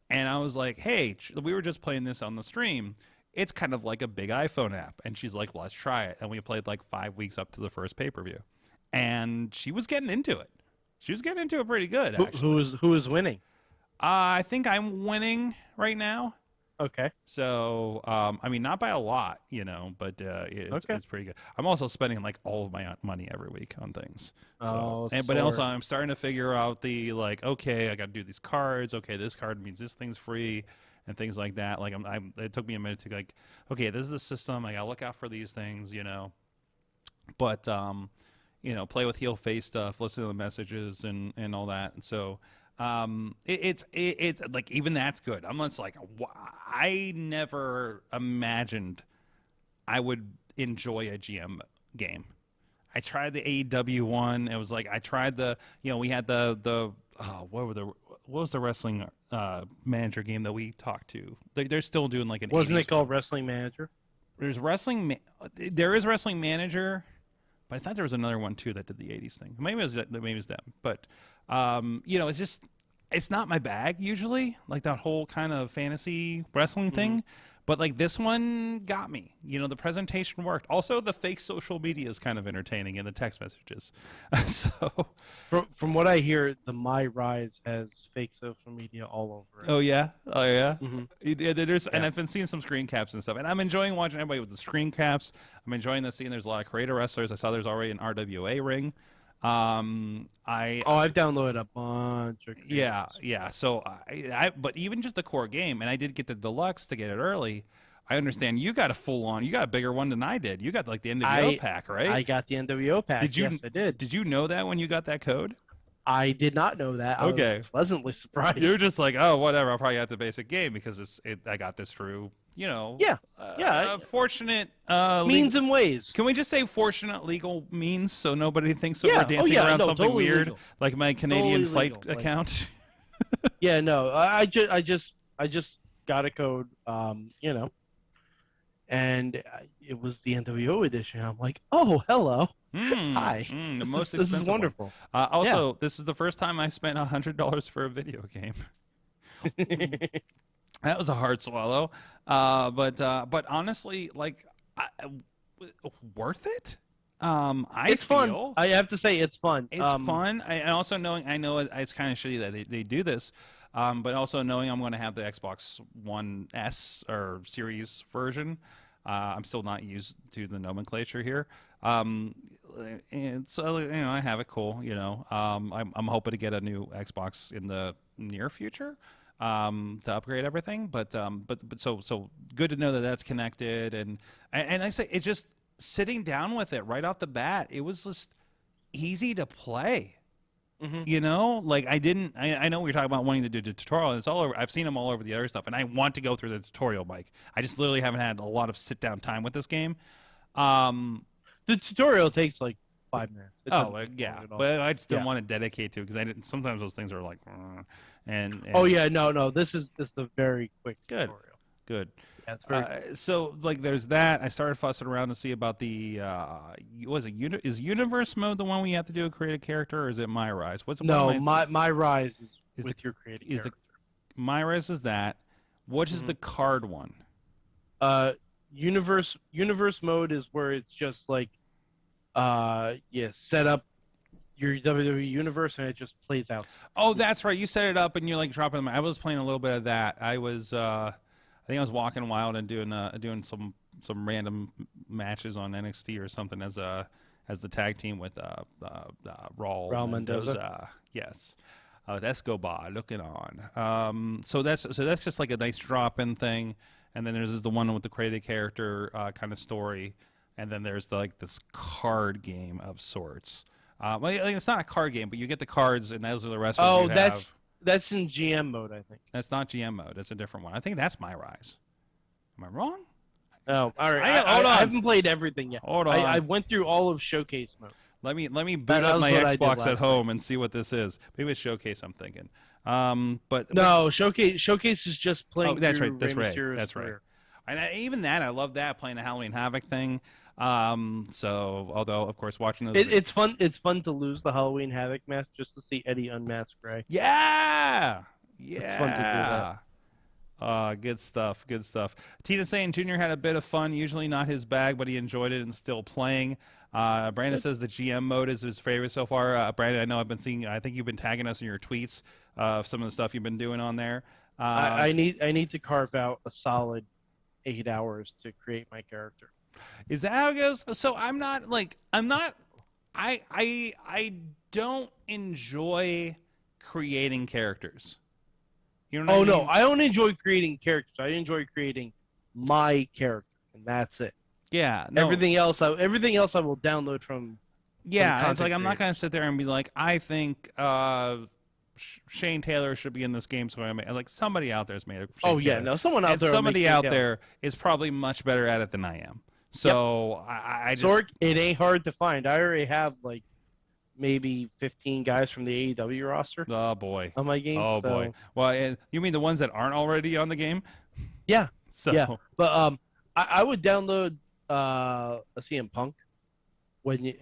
And I was like, hey, we were just playing this on the stream. It's kind of like a big iPhone app. And she's like, let's try it. And we played like 5 weeks up to the first pay-per-view. And she was getting into it. She was getting into it pretty good, actually. Who is winning? I think I'm winning right now. Okay. So, I mean, not by a lot, but it's pretty good. I'm also spending like all of my money every week on things. So, but also I'm starting to figure out okay, I got to do these cards. Okay, this card means this thing's free and things like that. Like it took me a minute to okay, this is the system. I got to look out for these things, But, play with heel face stuff, listen to the messages and all that. And so, it's like even that's good. I'm just like, I never imagined I would enjoy a GM game. I tried the AEW one. It was like I tried we had what was the wrestling manager game that we talked to? They're still doing like an. Wasn't it called Wrestling Manager? There is Wrestling Manager, but I thought there was another one too that did the '80s thing. Maybe it was them, but. It's just, it's not my bag usually, like that whole kind of fantasy wrestling thing. But like this one got me. The presentation worked. Also, the fake social media is kind of entertaining in the text messages. So, from what I hear, the My Rise has fake social media all over it. Oh yeah. Mm-hmm. And I've been seeing some screen caps and stuff, and I'm enjoying watching everybody with the screen caps. I'm enjoying seeing there's a lot of creator wrestlers. I saw there's already an RWA ring. I've downloaded a bunch of games. Yeah. So but even just the core game, and I did get the deluxe to get it early. I understand you got you got a bigger one than I did. You got like the NWO pack, right? I got the NWO pack. Yes, I did. Did you know that when you got that code? I did not know that. I was pleasantly surprised. You're just like, oh, whatever. I'll probably have the basic game because I got this through, fortunate means and ways. Can we just say fortunate legal means so nobody thinks that we're dancing around something totally weird, legal. like my Canadian Totally flight legal. account? Yeah, no, I just got a code, you know, and it was the NWO edition. I'm like, oh, hello, hi. The most expensive This is wonderful. one. Also, this is the first time I spent $100 for a video game. That was a hard swallow, but honestly, like, worth it. It's fun. I have to say, it's fun. It's fun. And also knowing, I know it's kind of shitty that they do this, but also knowing I'm going to have the Xbox One S or Series version. I'm still not used to the nomenclature here. And so, you know, I have it cool. You know, I'm hoping to get a new Xbox in the near future. To upgrade everything, but so good to know that that's connected, and I say it just sitting down with it right off the bat, it was just easy to play. You know, like I know we were talking about wanting to do the tutorial, and it's all over. I've seen them all over the other stuff, and I want to go through the tutorial, Mike. I just literally haven't had a lot of sit down time with this game. The tutorial takes like 5 minutes. Yeah, but I just didn't want to dedicate to it because I didn't. Sometimes those things are like, and oh yeah, no, this is a very quick tutorial. Good. Yeah, it's very so like, there's that. I started fussing around to see about the is Universe mode the one where you have to do a create a character, or is it My Rise? What's My Rise is with your creative character. My Rise is that. What is the card one? Universe mode is where it's just like set up your WWE universe and it just plays out. Oh, that's right. You set it up and you're like dropping them. I was playing a little bit of that. I was I think I was walking wild and doing some random matches on NXT or something as the tag team with Raw Mendoza. Yes. Escobar looking on. So that's just like a nice drop-in thing, and then there's the one with the created character kind of story, and then there's this card game of sorts. Well, it's not a card game, but you get the cards, and those are the rest. Oh, that's in GM mode, I think. That's not GM mode. That's a different one. I think that's My Rise. Am I wrong? Oh, all right. I haven't played everything yet. Hold on. I went through all of Showcase mode. Let me boot up my Xbox at home and see what this is. Maybe it's Showcase. I'm thinking. But Showcase is just playing. Oh, that's through right. That's Rey right. Mysterio's That's career. right. And even that, I love that, playing the Halloween Havoc thing. So although of course watching those, it's fun. It's fun to lose the Halloween Havoc mask just to see Eddie unmask Rey. Yeah. It's fun to do that. Good stuff. Good stuff. Tina saying Junior had a bit of fun. Usually not his bag, but he enjoyed it and still playing. Brandon says the GM mode is his favorite so far. Brandon, I know I've been seeing. I think you've been tagging us in your tweets of some of the stuff you've been doing on there. I need to carve out a solid 8 hours to create my character. Is that how it goes? So I don't enjoy creating characters. You know what I mean? No, I don't enjoy creating characters. I enjoy creating my character, and that's it. Yeah. No. Everything else I will download from. Yeah, it's like I'm not gonna sit there and be like, I think Shane Taylor should be in this game, so I made like somebody out there has made it. Someone out there. Somebody out there is probably much better at it than I am. So I just Sorg, it ain't hard to find. I already have like maybe 15 guys from the AEW roster. Oh boy. On my game. Oh boy. Well, you mean the ones that aren't already on the game? Yeah. So. Yeah. But I would download a CM Punk when you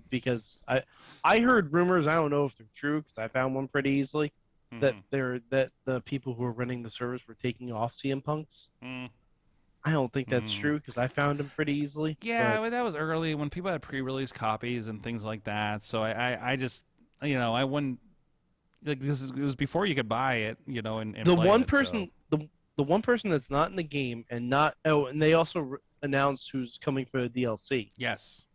because I heard rumors. I don't know if they're true because I found one pretty easily that the people who are running the service were taking off CM Punks. I don't think that's true because I found them pretty easily. Yeah, but that was early when people had pre-release copies and things like that. So I just, I wouldn't like this. It was before you could buy it, and the play one it, person, so. the one person that's not in the game and and they also announced who's coming for the DLC. Yes.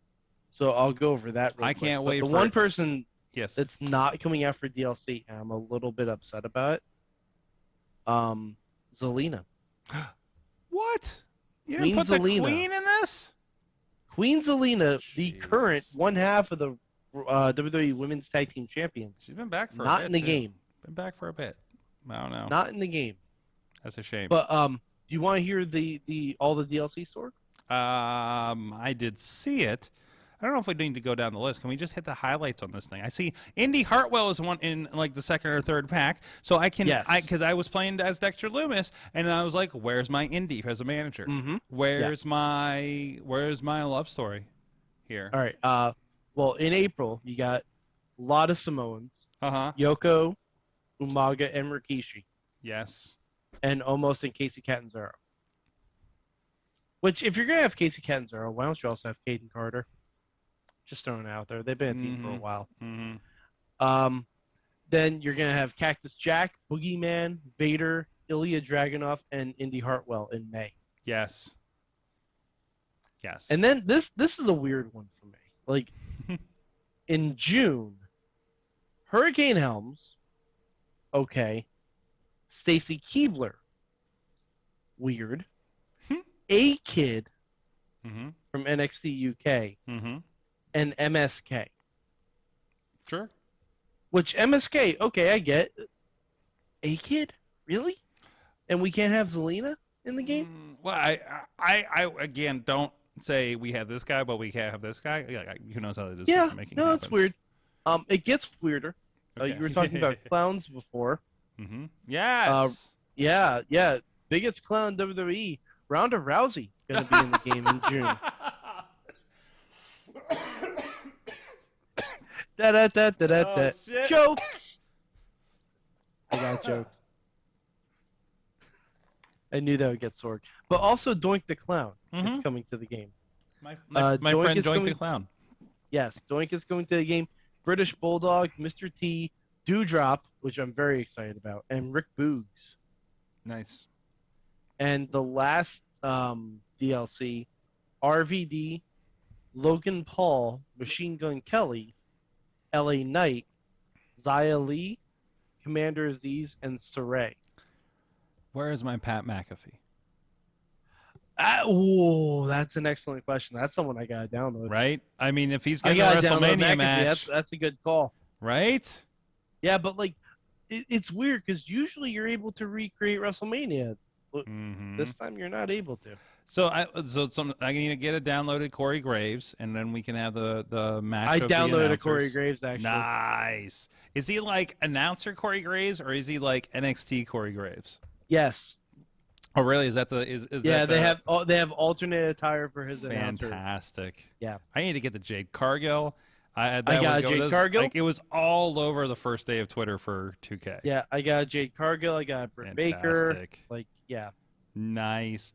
So I'll go over that. I can't wait. The one person yes that's not coming out for DLC, and I'm a little bit upset about it. Zelina. What? You didn't put the Queen in this? Queen Zelina, the current one half of the WWE Women's Tag Team Champions. She's been back for a bit. Not in the game. Been back for a bit. I don't know. Not in the game. That's a shame. But do you want to hear all the DLC, Sorg? I did see it. I don't know if we need to go down the list. Can we just hit the highlights on this thing? I see Indy Hartwell is one in like the second or third pack, so I can, because I was playing as Dexter Loomis, and I was like, "Where's my Indy as a manager? Where's my love story here?" All right. Well, in April, you got a lot of Samoans. Yoko, Umaga, and Rikishi. Yes. And Omos and Casey Catanzaro. Which, if you're gonna have Casey Catanzaro, why don't you also have Caden Carter? Just throwing it out there. They've been a team for a while. Then you're gonna have Cactus Jack, Boogeyman, Vader, Ilya Dragunov, and Indy Hartwell in May. Yes. Yes. And then this is a weird one for me. Like in June, Hurricane Helms, okay. Stacy Keebler, weird. A-Kid from NXT UK, and MSK. Sure. Which MSK, okay, I get. A-Kid? Really? And we can't have Zelina in the game? Well, I again, don't say we have this guy, but we can't have this guy. Who knows how this yeah, making no, happens. it's weird. It gets weirder. Okay. You were talking about clowns before. Yes. Yeah. Biggest clown WWE, Ronda Rousey, going to be in the game in June. Jokes. I got jokes. I knew that would get Sorg. But also Doink the Clown is coming to the game. My friend Doink the Clown. Yes, Doink is going to the game. British Bulldog, Mr. T, Dewdrop, which I'm very excited about, and Rick Boogs. Nice. And the last DLC, RVD, Logan Paul, Machine Gun Kelly, LA Knight, Zia Lee, Commander Aziz, and Saray. Where is my Pat McAfee? Oh, that's an excellent question. That's someone I gotta download. Right? I mean, if he's getting a WrestleMania match, that's a good call. Right? Yeah, but like, it's weird because usually you're able to recreate WrestleMania. This time you're not able to. So I need to get a downloaded Corey Graves, and then we can have the match. I downloaded a Corey Graves actually. Nice. Is he like announcer Corey Graves, or is he like NXT Corey Graves? Yes. Oh, really? Is that the yeah? That they have alternate attire for his announcer. Fantastic. Yeah. I need to get the Jade Cargill. I got Jade Cargill. Like, it was all over the first day of Twitter for 2K. Yeah, I got Jade Cargill. I got Britt Baker. Like, yeah. Nice.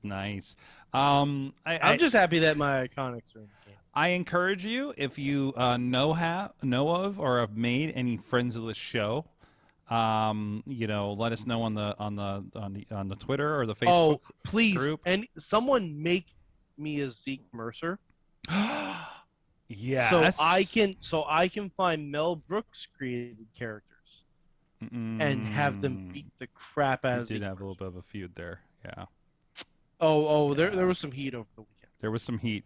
I'm just happy that my Iconics are in the game. I encourage you, if you know of or have made any friends of the show, let us know on the Twitter or the Facebook please group. And someone make me a Zeke Mercer. Yes. So I can find Mel Brooks created characters and have them beat the crap out of Zeke. Did have a little bit of a feud there. Yeah. There was some heat over the weekend. There was some heat.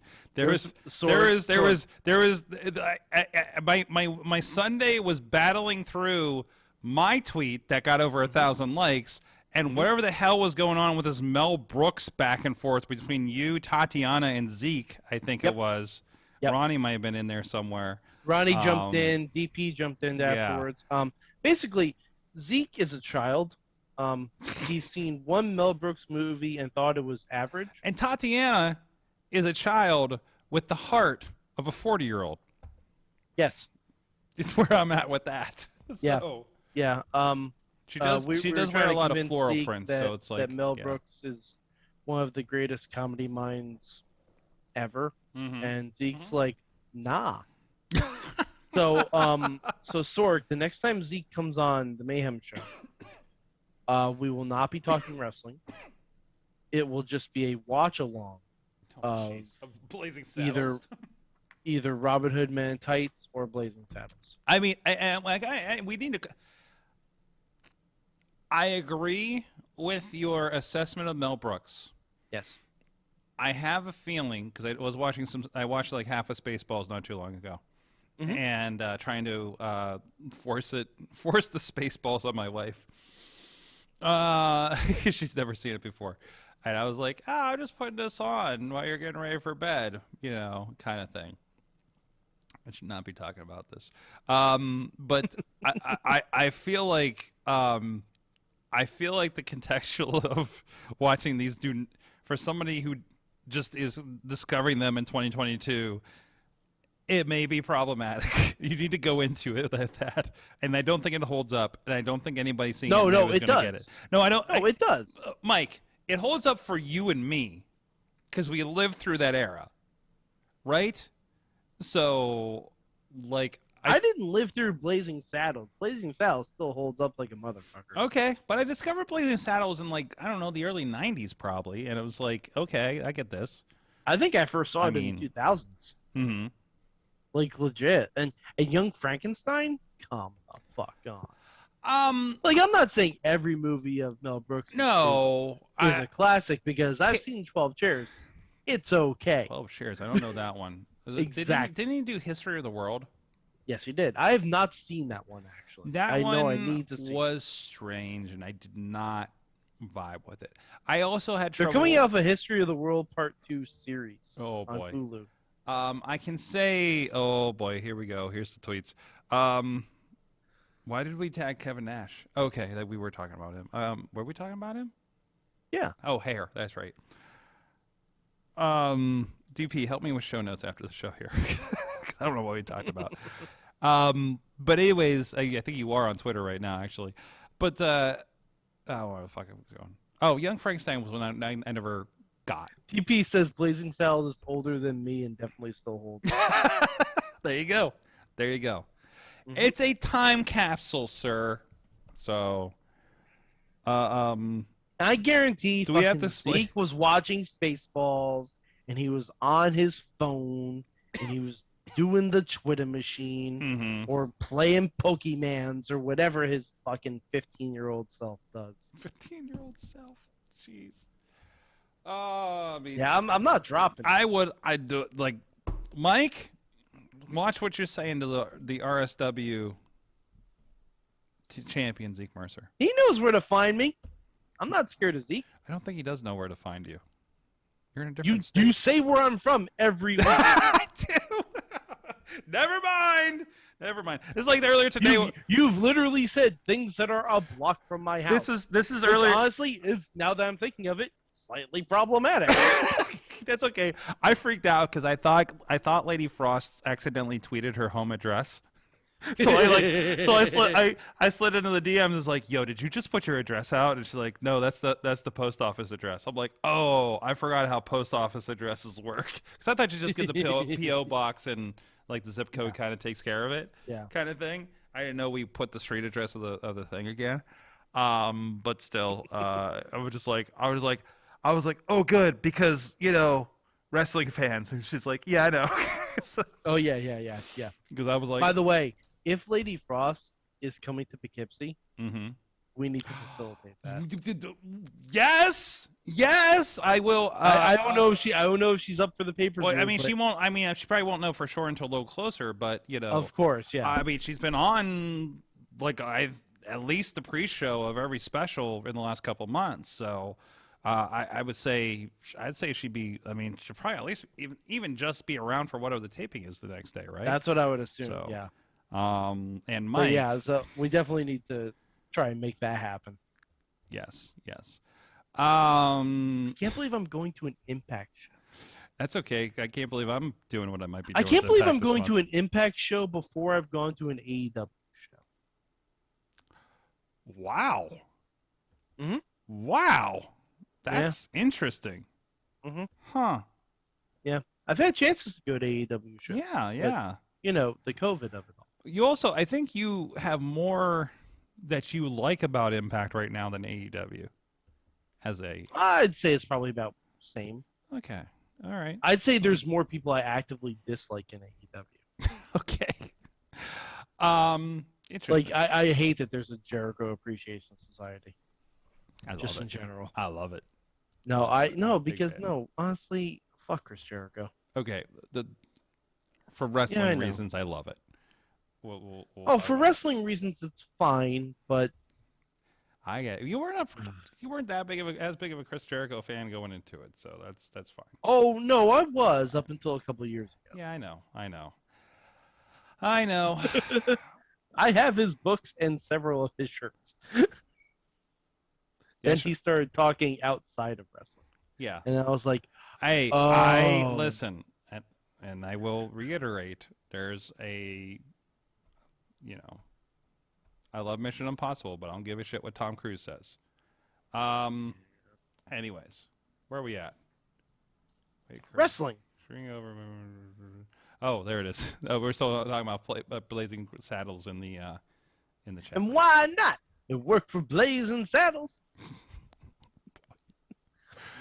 My Sunday was battling through my tweet that got over 1,000 likes, and whatever the hell was going on with this Mel Brooks back and forth between you, Tatiana, and Zeke, I think it was. Yep. Ronnie might have been in there somewhere. Ronnie jumped in. DP jumped in afterwards. Basically, Zeke is a child. He's seen one Mel Brooks movie and thought it was average. And Tatiana is a child with the heart of a 40-year-old. Yes. It's where I'm at with that. Yeah. So, yeah. She does wear a lot of floral prints, so it's like that Mel Brooks is one of the greatest comedy minds ever. And Zeke's like, nah. So Sorg, the next time Zeke comes on the Mayhem show, we will not be talking wrestling. It will just be a watch along of Blazing Saddles. either Robin Hood Men in Tights or Blazing Saddles. I mean, we need to. I agree with your assessment of Mel Brooks. Yes. I have a feeling, because I watched like half of Spaceballs not too long ago, and trying to force the Spaceballs on my wife, because she's never seen it before, and I was like, I'm just putting this on while you're getting ready for bed, kind of thing. I should not be talking about this. But I feel like the contextual of watching these for somebody who just is discovering them in 2022, it may be problematic. You need to go into it like that, and I don't think it holds up, and I don't think anybody's seeing No, it no, is it going to does. get it. No, I don't. No, it does. Mike, it holds up for you and me because we lived through that era, right? So, like, I didn't live through Blazing Saddles. Blazing Saddles still holds up like a motherfucker. Okay, but I discovered Blazing Saddles in, like, I don't know, the early 90s probably, and it was like, okay, I get this. I think I first saw it in the 2000s. Mm-hmm. Like, legit. And Young Frankenstein? Come the fuck on. Like, I'm not saying every movie of Mel Brooks is a classic, because I've seen 12 Chairs. It's okay. 12 Chairs. I don't know that one. Exactly. Didn't he do History of the World? Yes, he did. I have not seen that one, actually. That one I need to see was strange, and I did not vibe with it. I also had trouble. They're coming out of a History of the World Part 2 series on Hulu. I can say, oh boy, here we go. Here's the tweets. Why did we tag Kevin Nash? Okay, that we were talking about him. Were we talking about him? Yeah. Oh, hair. That's right. DP, help me with show notes after the show here. I don't know what we talked about. But anyways, I think you are on Twitter right now, actually. But where the fuck am I going? Oh, Young Frankenstein was one I never got. DP says Blazing Saddles is older than me and definitely still holds. There you go. There you go. Mm-hmm. It's a time capsule, sir. So, I guarantee do we have to Zeke was watching Spaceballs and he was on his phone and he was doing the Twitter machine or playing Pokemans or whatever his fucking 15-year-old self does. 15-year-old self? Jeez. I mean, yeah, I'm not dropping it. I'd do it. Like, Mike, watch what you're saying to the RSW champion, Zeke Mercer. He knows where to find me. I'm not scared of Zeke. I don't think he does know where to find you. You're in a different state. You say where I'm from every week. I do. Never mind. Never mind. It's like earlier today. You've literally said things that are a block from my house. This is earlier. Honestly, is now that I'm thinking of it, slightly problematic. That's okay. I freaked out because I thought Lady Frost accidentally tweeted her home address. So I slid into the DMs and was like, "Yo, did you just put your address out?" And she's like, "No, that's the post office address." I'm like, "Oh, I forgot how post office addresses work." Because I thought you just get the PO box and like the zip code kind of takes care of it, kind of thing. I didn't know we put the street address of the thing again. But still, I was like, "Oh, good," because wrestling fans. And she's like, "Yeah, I know." So, oh yeah. Because I was like, by the way, if Lady Frost is coming to Poughkeepsie, we need to facilitate that. Yes, I will. I don't know if she's up for the paper. Well, I mean, she won't. I mean, she probably won't know for sure until a little closer. But of course, yeah. I mean, she's been on like at least the pre-show of every special in the last couple of months. So I'd say she'd be. I mean, she'd probably at least even just be around for whatever the taping is the next day, right? That's what I would assume. So, yeah. And Mike. But so we definitely need to try and make that happen. Yes. I can't believe I'm going to an Impact show. That's okay. I can't believe I'm doing what I might be doing. I can't believe I'm going to an Impact show before I've gone to an AEW show. Wow. Wow. That's interesting. Huh. Yeah. I've had chances to go to AEW shows. Yeah. But, the COVID of it all. You also, I think you have more that you like about Impact right now than AEW. I'd say it's probably about the same. Okay. All right. I'd say there's more people I actively dislike in AEW. Okay. Interesting. Like, I hate that there's a Jericho Appreciation Society. I love just it. in general. I love it. Honestly, fuck Chris Jericho. Okay. For wrestling reasons, I love it. For wrestling reasons, it's fine, but I get you weren't that big of a Chris Jericho fan going into it, so that's fine. Oh no, I was up until a couple of years ago. Yeah, I know. I know. I have his books and several of his shirts. Then he started talking outside of wrestling. Yeah. And I was like, I listen, and I will reiterate, there's I love Mission Impossible, but I don't give a shit what Tom Cruise says. Anyways, where are we at? Wait, wrestling. Over. Oh, there it is. We're still talking about Blazing Saddles in the chat. And why not? It worked for Blazing Saddles.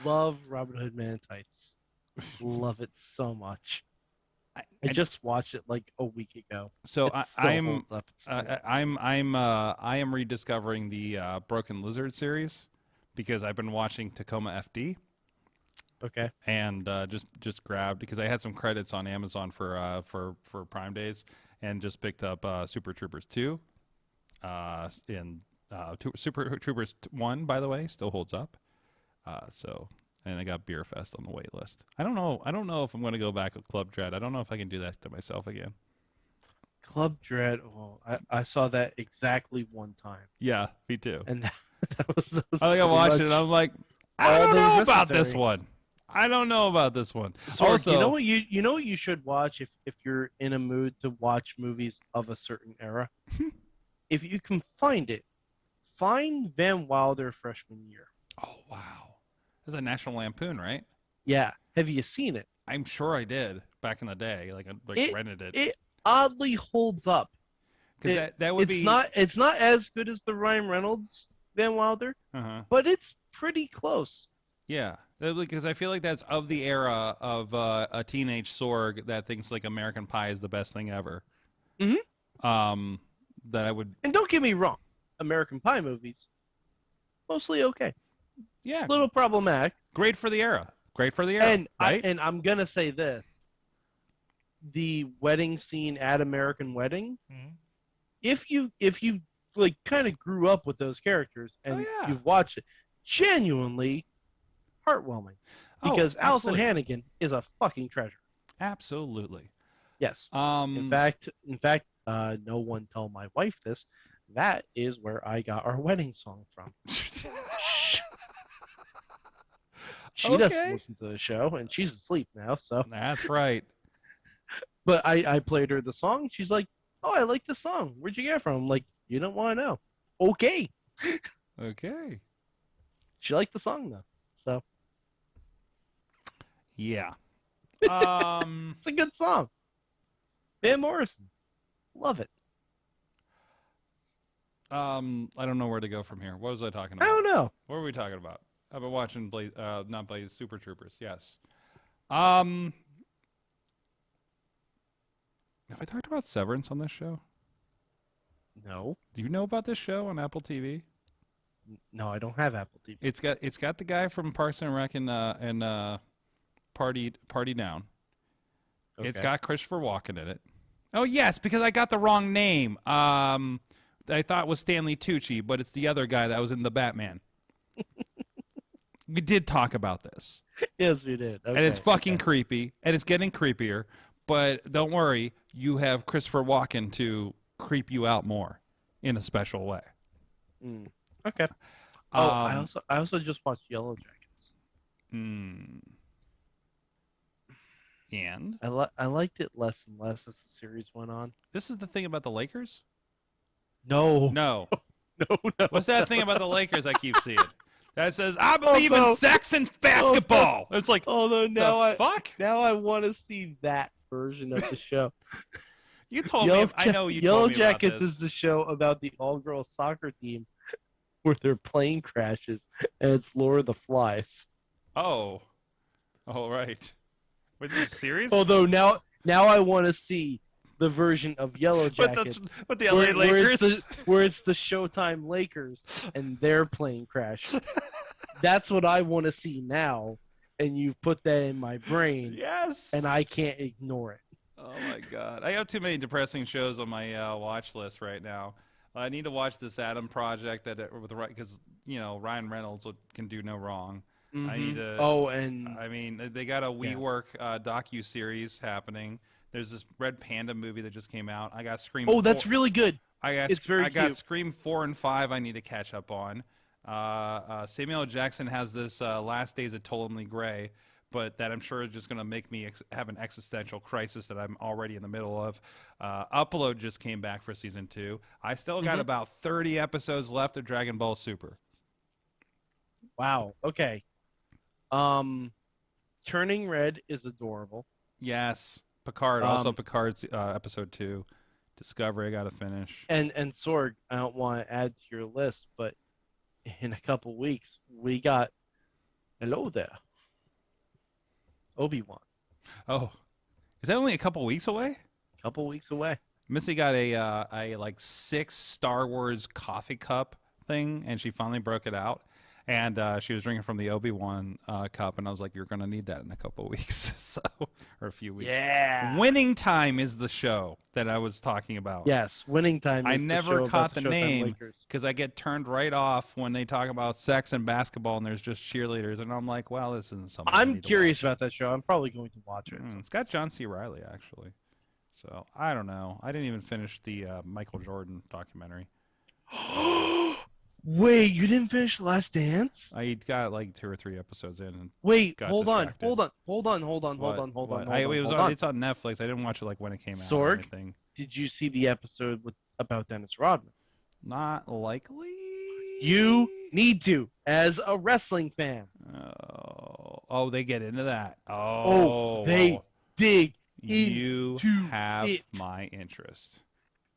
Love Robin Hood Man in Tights. Love it so much. I just watched it like a week ago. So I am rediscovering the Broken Lizard series because I've been watching Tacoma FD. Okay. And just grabbed because I had some credits on Amazon for Prime Days and just picked up Super Troopers 2. Super Troopers 1, by the way, still holds up. And I got Beer Fest on the wait list. I don't know if I'm going to go back with Club Dread. I don't know if I can do that to myself again. Club Dread. Well, I saw that exactly one time. Yeah, me too. And that was I watched it and I'm like, I don't know about this one. I don't know about this one. So, also, you know what you should watch if you're in a mood to watch movies of a certain era. If you can find it, find Van Wilder freshman year. Oh wow, that's a National Lampoon, right? Yeah. Have you seen it? I'm sure I did back in the day. Like rented it. It oddly holds up. Because that would be. It's not as good as the Ryan Reynolds Van Wilder, but it's pretty close. Yeah, because I feel like that's of the era of a teenage Sorg that thinks like American Pie is the best thing ever. Mm-hmm. That I would. And don't get me wrong, American Pie movies, mostly okay. Yeah. A little problematic. Great for the era. Great for the era. And right? I'm gonna say this: the wedding scene at American Wedding. Mm-hmm. If you like kind of grew up with those characters and you've watched it, genuinely heartwarming, because Allison Hannigan is a fucking treasure. Absolutely. Yes. In fact, no one tell my wife this. That is where I got our wedding song from. She doesn't listen to the show, and she's asleep now. So that's right. But I played her the song. She's like, "Oh, I like the song. Where'd you get it from?" I'm like, "You don't want to know." Okay. Okay. She liked the song though. So. Yeah. It's a good song. Van Morrison. Love it. I don't know where to go from here. What was I talking about? I don't know. What were we talking about? I've been watching Super Troopers. Yes. Have I talked about Severance on this show? No. Do you know about this show on Apple TV? No, I don't have Apple TV. It's got the guy from Parks and Rec and Party Down. Okay. It's got Christopher Walken in it. Oh yes, because I got the wrong name. I thought it was Stanley Tucci, but it's the other guy that was in the Batman. We did talk about this. Yes, we did. Okay, and it's fucking creepy, and it's getting creepier. But don't worry, you have Christopher Walken to creep you out more in a special way. Mm. Okay. I also just watched Yellow Jackets. And I liked it less and less as the series went on. This is the thing about the Lakers? No. No. No. What's that thing about the Lakers I keep seeing? That says, I believe in sex and basketball. It's like, now I want to see that version of the show. You told me. I know you Yellow told me about Jackets this. is the show about the all-girl soccer team where their plane crashes, and it's Lord of the Flies. Oh. Oh, right. Wait, this is serious? Although now I want to see the version of Yellow Jackets with the LA Lakers, where it's the Showtime Lakers and their plane crash. That's what I want to see now, and you put that in my brain. Yes, and I can't ignore it. Oh my god, I have too many depressing shows on my watch list right now. I need to watch this Adam Project because Ryan Reynolds can do no wrong. Mm-hmm. I need to. Oh, and I mean, they got a WeWork docu-series happening. There's this Red Panda movie that just came out. I got Scream. Oh, that's really good. It's very I got cute. Scream 4 and 5 I need to catch up on. Samuel L. Jackson has this Last Days of Ptolemy Gray, but that I'm sure is just going to make me have an existential crisis that I'm already in the middle of. Upload just came back for season 2. I still got about 30 episodes left of Dragon Ball Super. Wow. Okay. Turning Red is adorable. Yes. Picard. Also Picard's episode 2. Discovery I got to finish. And Sorg, I don't want to add to your list, but in a couple weeks, we got Hello There. Obi-Wan. Oh. Is that only a couple weeks away? Couple weeks away. Missy got a like 6 Star Wars coffee cup thing, and she finally broke it out. And she was drinking from the Obi-Wan cup, and I was like, "You're gonna need that in a couple of weeks, or a few weeks." Yeah. Winning Time is the show that I was talking about. Yes, Winning Time. I Is never the show caught about the Showtime name Lakers. because I get turned right off when they talk about sex and basketball, and there's just cheerleaders, and I'm like, "Well, this isn't something." I I'm need to curious watch. about that show. I'm probably going to watch it. It's got John C. Reilly actually, so I don't know. I didn't even finish the Michael Jordan documentary. Wait, you didn't finish Last Dance? I got like 2 or 3 episodes in. And Wait, got hold on. distracted. Hold on. It's on Netflix. I didn't watch it like when it came out. Sorg? Or anything. Did you see the episode about Dennis Rodman? Not likely. You need to, as a wrestling fan. Oh, they get into that. Oh, they dig You into have it. my interest.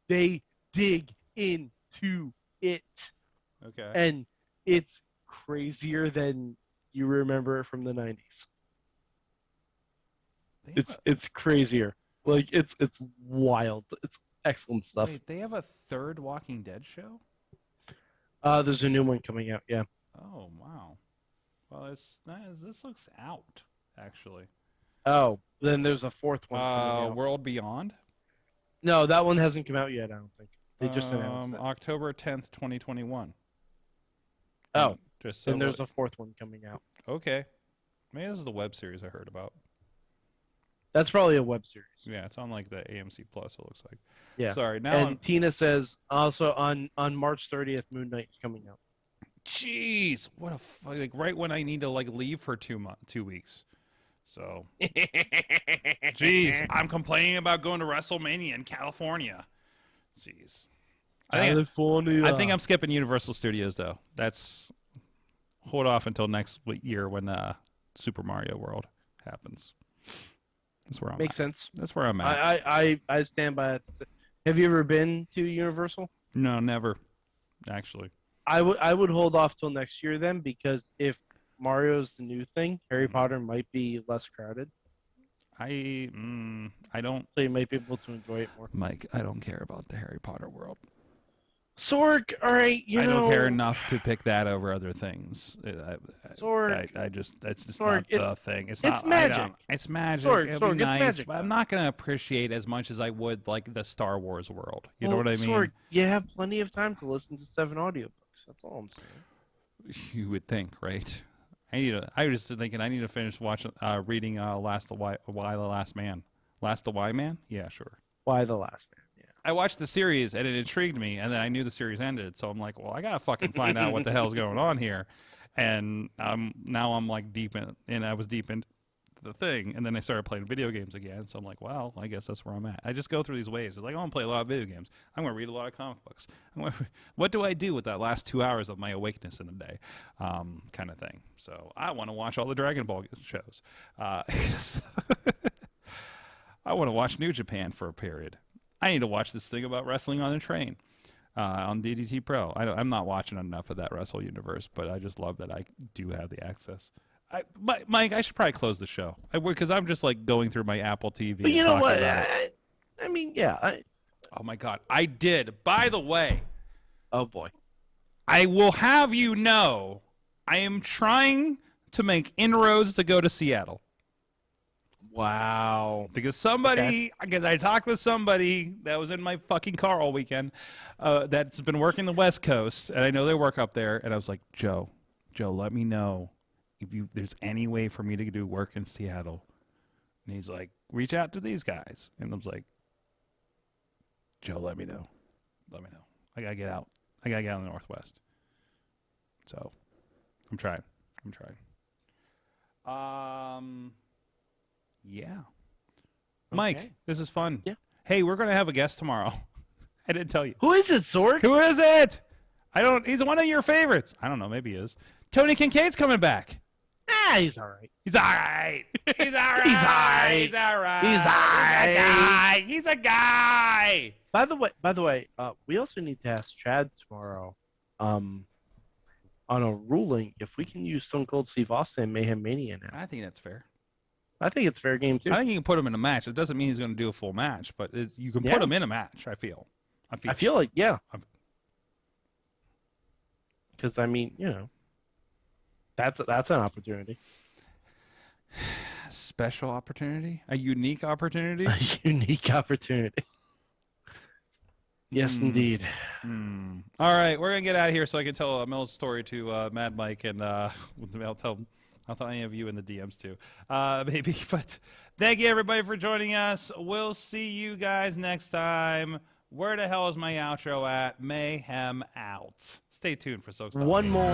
They dig into it. Okay. And it's crazier than you remember it from the 90s. It's crazier. Like it's wild. It's excellent stuff. Wait, they have a 3rd Walking Dead show? There's a new one coming out. Yeah. Oh wow. Well, this looks out actually. Oh, then there's a 4th one coming out. World Beyond. No, that one hasn't come out yet. I don't think they just announced it. October 10th, 2021. Oh, just then there's a 4th one coming out. Okay. Maybe this is the web series I heard about. That's probably a web series. Yeah, it's on like the AMC Plus. It looks like. Yeah. Sorry. Now. And Tina says also on March 30th, Moon Knight is coming out. Jeez, what a like right when I need to like leave for 2 weeks. So. Jeez, I'm complaining about going to WrestleMania in California. Jeez. I think I'm skipping Universal Studios though. That's hold off until next year when Super Mario World happens. That's where I'm Makes at. sense. That's where I'm at. I stand by it. Have you ever been to Universal? No, never. Actually. I would hold off till next year then, because if Mario's the new thing, Harry Potter might be less crowded. I don't. So you might be able to enjoy it more. Mike, I don't care about the Harry Potter world. Sorg, all right, I don't care enough to pick that over other things. Sorg, that's just Sorg, not the thing. It's magic. It's magic. Sorg, It'll be it's nice, magic, but I'm not going to appreciate as much as I would like the Star Wars world. You know what I mean? Sorg, you have plenty of time to listen to 7 audiobooks. That's all I'm saying. You would think, right? I was just thinking I need to finish reading Why the Last Man. Last the Why Man? Yeah, sure. Why the Last Man? Yeah. I watched the series and it intrigued me, and then I knew the series ended, so I'm like, well, I gotta fucking find out what the hell's going on here. And now I'm like deep in, and I was deep into the thing, and then I started playing video games again. So I'm like, well, I guess that's where I'm at. I just go through these waves. It's like, I want to play a lot of video games. I'm going to read a lot of comic books. What do I do with that last 2 hours of my awakeness in a day, kind of thing. So I want to watch all the Dragon Ball shows. I want to watch New Japan for a period. I need to watch this thing about wrestling on a train on DDT Pro. I'm not watching enough of that Wrestle Universe, but I just love that I do have the access. Mike, I should probably close the show because I'm just like going through my Apple TV. But you know what? I mean, yeah. Oh my God, I did. By the way, oh boy, I will have you know, I am trying to make inroads to go to Seattle. Wow. Because I talked with somebody that was in my fucking car all weekend that's been working the West Coast, and I know they work up there, and I was like, Joe, let me know if there's any way for me to do work in Seattle. And And he's like, reach out to these guys. And I was like, Joe, let me know. Let me know. I got to get out. I got to get out of the Northwest. So I'm trying. Yeah. Okay. Mike, this is fun. Yeah. Hey, we're going to have a guest tomorrow. I didn't tell you. Who is it, Sorg? Who is it? He's one of your favorites. I don't know. Maybe he is. Tony Kincaid's coming back. He's all right. He's all right. He's all right. He's all right. He's all right. He's all right. He's a guy. By the way, we also need to ask Chad tomorrow, on a ruling if we can use Stone Cold Steve Austin and Mayhem Mania now. I think that's fair. I think it's fair game too. I think you can put him in a match. It doesn't mean he's going to do a full match, but you can put him in a match. I feel like because I mean, that's an opportunity. Special opportunity, a unique opportunity, a unique opportunity. Yes, indeed. All right, we're gonna get out of here so I can tell Mel's story to Mad Mike, and I'll tell any of you in the DMs too, maybe. But thank you everybody for joining us. We'll see you guys next time. Where the hell is my outro at? Mayhem out. Stay tuned for Soak Stuff. One more.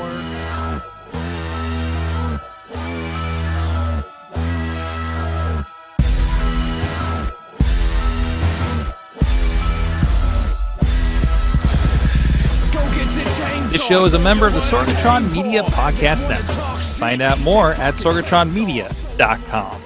This show is a member of the Sorgatron Media Podcast Network. Find out more at sorgatronmedia.com.